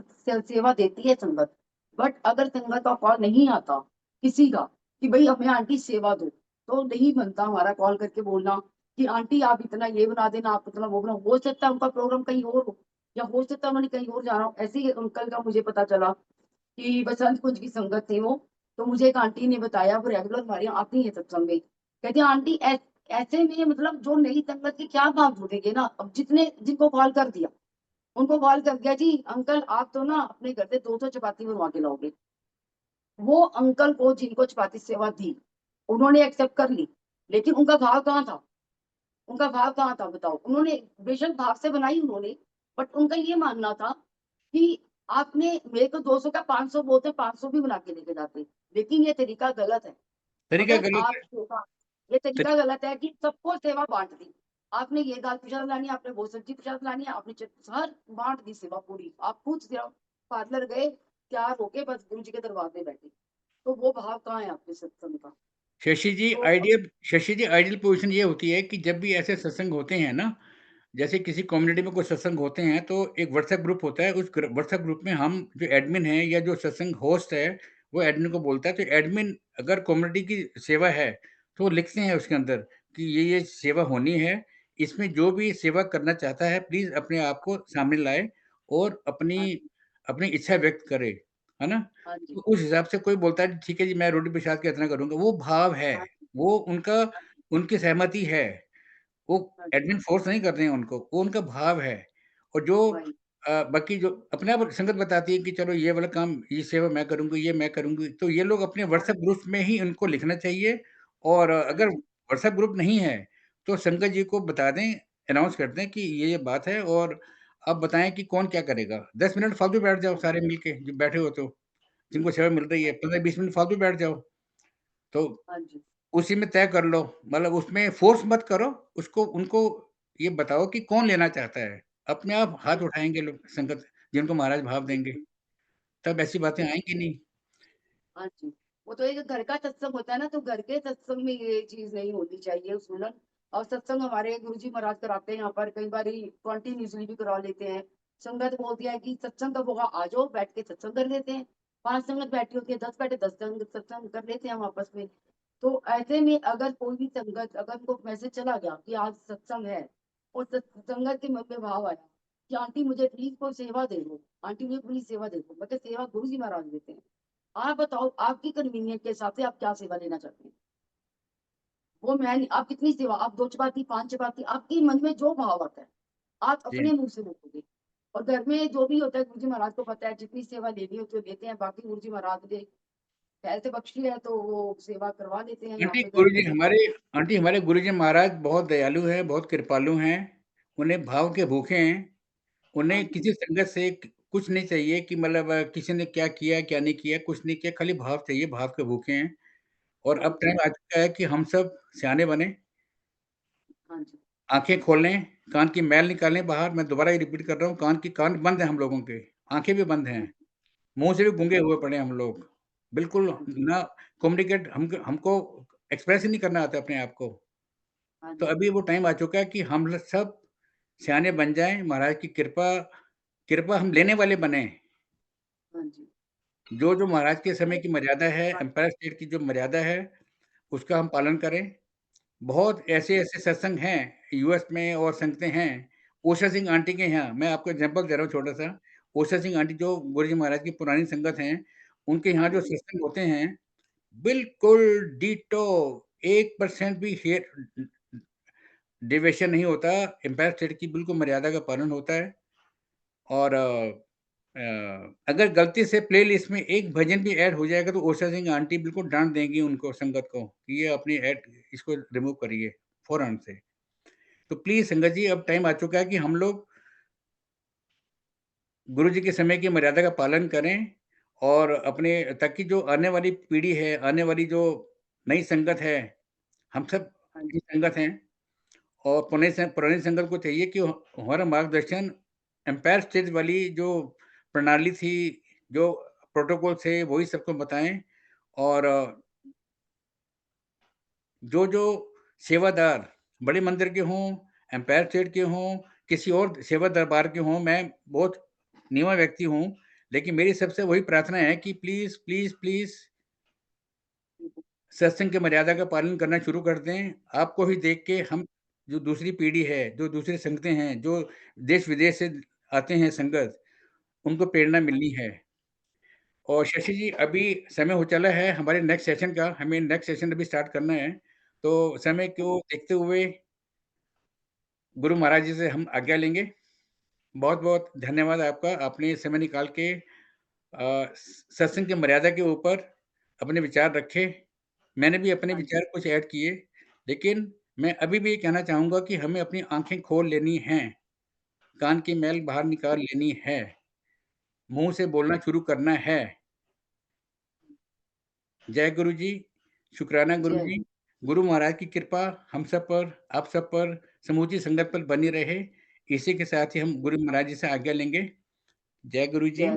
S2: सेवा देती है संगत। बट अगर संगत का कॉल नहीं आता किसी का कि भई हमें आंटी सेवा दो, तो नहीं बनता हमारा कॉल करके बोलना कि आंटी आप इतना ये बना देना, आप इतना वो बना हो सकता है उनका प्रोग्राम कहीं और हो या हो सकता है उन्होंने कहीं और जाना हो। ऐसे ही अंकल का मुझे पता चला कि बसंत कुंज की संगत थी वो, तो मुझे एक आंटी ने बताया वो रेगुलर हमारे यहाँ आती है सत्संग में। कहती है आंटी ऐसे में मतलब जो नई संगत के क्या भाव जुड़ेंगे ना, अब जितने जिनको कॉल कर दिया, उनको कॉल कर दिया जी अंकल आप तो ना अपने घर से 200 चपाती बनवा के लाओगे। वो अंकल को जिनको चपाती सेवा दी, उन्होंने एक्सेप्ट कर ली, लेकिन उनका भाव कहाँ था? उनका भाव कहाँ था बताओ? उन्होंने बेशक भाव से बनाई उन्होंने, बट उनका ये मानना था कि आपने मेरे को 200 का 500 बोलते 500 भी बना के लेके जाते। लेकिन ये तरीका गलत है।
S1: तरीका
S2: अगर
S1: गलत
S2: आप
S1: है।
S2: सेवा ये तरीका
S1: तरी
S2: गलत है कि सबको सेवा बाँट दी। आपने ये दाल प्रसाद लानी है, आपने वो सब्जी प्रसाद लानी है, आपने हर बाँट दी सेवा पूरी। आप खुद सिर्फ पार्लर गए, तैयार होके बस गुरु जी के दरबार पे बैठे। तो वो भाव कहाँ है आपके सत्संग का?
S1: शशि जी
S2: तो
S1: आइडियल पोज़ीशन ये होती है कि जब भी ऐसे सत्संग होते हैं ना, जैसे किसी कम्युनिटी में कोई सत्संग होते हैं, तो एक व्हाट्सएप ग्रुप होता है, उस व्हाट्सएप ग्रुप में हम जो एडमिन है या जो सत्संग होस्ट है, वो एडमिन को बोलता है। तो एडमिन अगर कम्युनिटी की सेवा है, तो वो लिखते हैं उसके अंदर कि ये सेवा होनी है, इसमें जो भी सेवा करना चाहता है, प्लीज़ अपने आप को सामने लाए और अपनी
S2: हाँ जी,
S1: अपनी इच्छा व्यक्त करे, है ना?
S2: हाँ जी,
S1: तो उस हिसाब से कोई बोलता है, ठीक है जी, मैं रोटी प्रसाद का इतना करूँगा, वो भाव है,
S2: हाँ जी,
S1: वो उनका
S2: हाँ जी,
S1: उनकी सहमति है। वो
S2: हाँ जी,
S1: एडमिन फ़ोर्स नहीं कर रहे हैं उनको, वो उनका भाव है। और जो
S2: वही।
S1: बाकी जो अपने आप संगत बताती है कि चलो ये वाला काम, ये सेवा मैं करूँगी, ये मैं करूँगी, तो ये लोग अपने
S2: हाँ
S1: व्हाट्सएप
S2: जी,
S1: ग्रुप में ही उनको लिखना चाहिए। और
S2: हाँ
S1: अगर
S2: जी,
S1: व्हाट्सएप ग्रुप नहीं है, तो संगत जी को बता दें, अनाउंस कर दें कि ये बात है और आप बताएँ कि कौन क्या करेगा। 10 मिनट फालतू बैठ जाओ
S2: हाँ,
S1: सारे मिलके, जो बैठे हो तो, जिनको सेवा मिल रही है,
S2: हाँ,
S1: 15-20 मिनट फालतू बैठ जाओ। तो
S2: हाँ जी,
S1: उसी में तय कर लो, मतलब उसमें फ़ोर्स मत करो, उसको उनको ये बताओ कि कौन लेना चाहता है। अपने आप
S2: हाँ
S1: हाथ
S2: जी,
S1: उठाएँगे लोग संगत, जिनको महाराज भाव देंगे,
S2: बिल्कुल,
S1: तब ऐसी बातें
S2: बिल्कुल।
S1: आएँगी नहीं।
S2: हाँ जी, वो तो एक घर का सत्संग होता है ना, तो घर के सत्संग में ये चीज़ नहीं होनी चाहिए उसमें ना। और सत्संग हमारे गुरुजी महाराज कराते हैं यहाँ पर, कई बारी कंटिन्यूअसली भी करवा लेते हैं। संगत बोलती है कि सत्संग कब होगा? आ जाओ, बैठ के सत्संग कर लेते हैं। 5 संगत बैठी होती है, 10 बैठे 10 संग सत्संग कर लेते हैं हम आपस में। तो ऐसे में अगर कोई भी संगत अगर उनको मैसेज चला गया कि आज सत्संग है और संगत के मन में भाव आया कि आंटी मुझे प्लीज़ कोई सेवा दे दो, आंटी मुझे प्लीज़ सेवा दे दो। मतलब सेवा गुरुजी महाराज देते हैं। आप बताओ आपकी कन्वीनियंट के हिसाब से आप क्या सेवा लेना चाहते हैं? वो मैं नहीं आप कितनी सेवा आप 2 चपाती, 5 चपाती आपके मन में जो भाव आता है, आप
S1: जी,
S2: अपने मुँह से बोलोगे। और घर में जो भी होता है गुरुजी महाराज को पता है जितनी सेवा लेनी होती है वो देते हैं। बाकी गुरुजी महाराज ने ऐसे बख्शी है तो वो सेवा करवा देते हैं यहाँ
S1: आंटी
S2: पे घर
S1: गुरुजी
S2: पे सब।
S1: हमारे आंटी हमारे गुरुजी महाराज बहुत दयालु हैं, बहुत कृपालु हैं, उन्हें भाव के भूखे हैं।
S2: हाँ
S1: उन्हें
S2: जी,
S1: किसी संगत से कुछ नहीं चाहिए कि मतलब किसी ने क्या किया, क्या नहीं किया, कुछ नहीं किया, खाली भाव चाहिए, भाव के भूखे हैं। और
S2: हाँ
S1: अब
S2: जी,
S1: टाइम आ चुका है कि हम सब सयाने बनें,
S2: हाँ जी,
S1: आँखें खोलें, कान की मैल निकालें बाहर। मैं दोबारा ये रिपीट कर रहा हूँ, कान बंद हैं हम लोगों के, आँखें भी बंद हैं,
S2: हाँ जी,
S1: मुँह से भी गूंगे
S2: हाँ
S1: हुए
S2: जी,
S1: पड़े हैं हम लोग। बिल्कुल
S2: हाँ जी,
S1: ना कम्युनिकेट हमको एक्सप्रेस ही नहीं करना आता अपने आप को।
S2: हाँ
S1: तो
S2: जी,
S1: अभी वो टाइम आ चुका है कि हम लोग सब सयाने बन जाएँ, महाराज की कृपा कृपा हम लेने वाले बनें।
S2: हाँ जी।
S1: जो महाराज के समय की मर्यादा है, एम्पायर स्टेट की जो मर्यादा है, उसका हम पालन करें। बहुत ऐसे-ऐसे सत्संग हैं, यूएस में और संगतें हैं, उषा सिंह आंटी के यहाँ, मैं आपको एग्ज़ाम्पल दे रहा हूँ छोटा-सा। उषा सिंह आंटी जो गुरुजी महाराज की पुरानी संगत हैं, उनके यहाँ जो सत्संग होते हैं, बिल्कुल डिट्टो 1% भी डेविएशन नहीं होता, एम्पायर स्टेट की बिल्कुल मर्यादा का पालन होता है और अगर गलती से प्लेलिस्ट में एक भजन भी ऐड हो जाएगा, तो उषा सिंह आंटी बिल्कुल डाँट देंगी उनको संगत को कि ये अपनी ऐड इसको रिमूव करिए, फ़ौरन से। तो प्लीज़ संगत जी अब टाइम आ चुका है कि हम लोग गुरु जी के समय की मर्यादा का पालन करें और अपने ताकि जो आने वाली पीढ़ी है, आने वाली जो नई संगत है, हम सब
S2: हाँ जी,
S1: की संगत हैं और पुरानी संगत को चाहिए कि हमारा मार्गदर्शन एम्पायर स्टेट वाली जो प्रणाली थी, जो प्रोटोकॉल थे, वही सबको बताएँ और जो सेवादार बड़े मंदिर के हों, एम्पायर स्टेट के हों, किसी और सेवा दरबार के हों, मैं बहुत नीवा व्यक्ति हूँ, लेकिन मेरी सबसे वही प्रार्थना है कि प्लीज़, प्लीज़, प्लीज़ सत्संग की मर्यादा का पालन करना शुरू कर दें। आपको ही देख के हम जो दूसरी पीढ़ी है, जो दूसरी संगतें हैं, जो देश-विदेश से आते हैं संगत, उनको प्रेरणा मिलनी है। और शशि जी अभी समय हो चला है हमारे नेक्स्ट सेशन का, हमें नेक्स्ट सेशन अभी स्टार्ट करना है। तो समय को देखते हुए गुरु महाराज जी से हम आज्ञा लेंगे। बहुत-बहुत धन्यवाद आपका, आपने समय निकाल के सत्संग की मर्यादा के ऊपर अपने विचार रखे। मैंने भी अपने
S2: हाँ जी,
S1: विचार कुछ ऐड किए, लेकिन मैं अभी भी ये कहना चाहूँगा कि हमें अपनी आँखें खोल लेनी हैं, कान की मैल बाहर निकाल लेनी है, मुँह से बोलना शुरू करना है। जय गुरु जी, शुक्राना गुरु
S2: जय
S1: जी।
S2: गुरु,
S1: गुरु महाराज की कृपा हम सब पर, आप सब पर, समूची संगत पर बनी रहे। इसी के साथ ही हम गुरु महाराज जी से आज्ञा लेंगे। जय गुरु जी।
S2: जय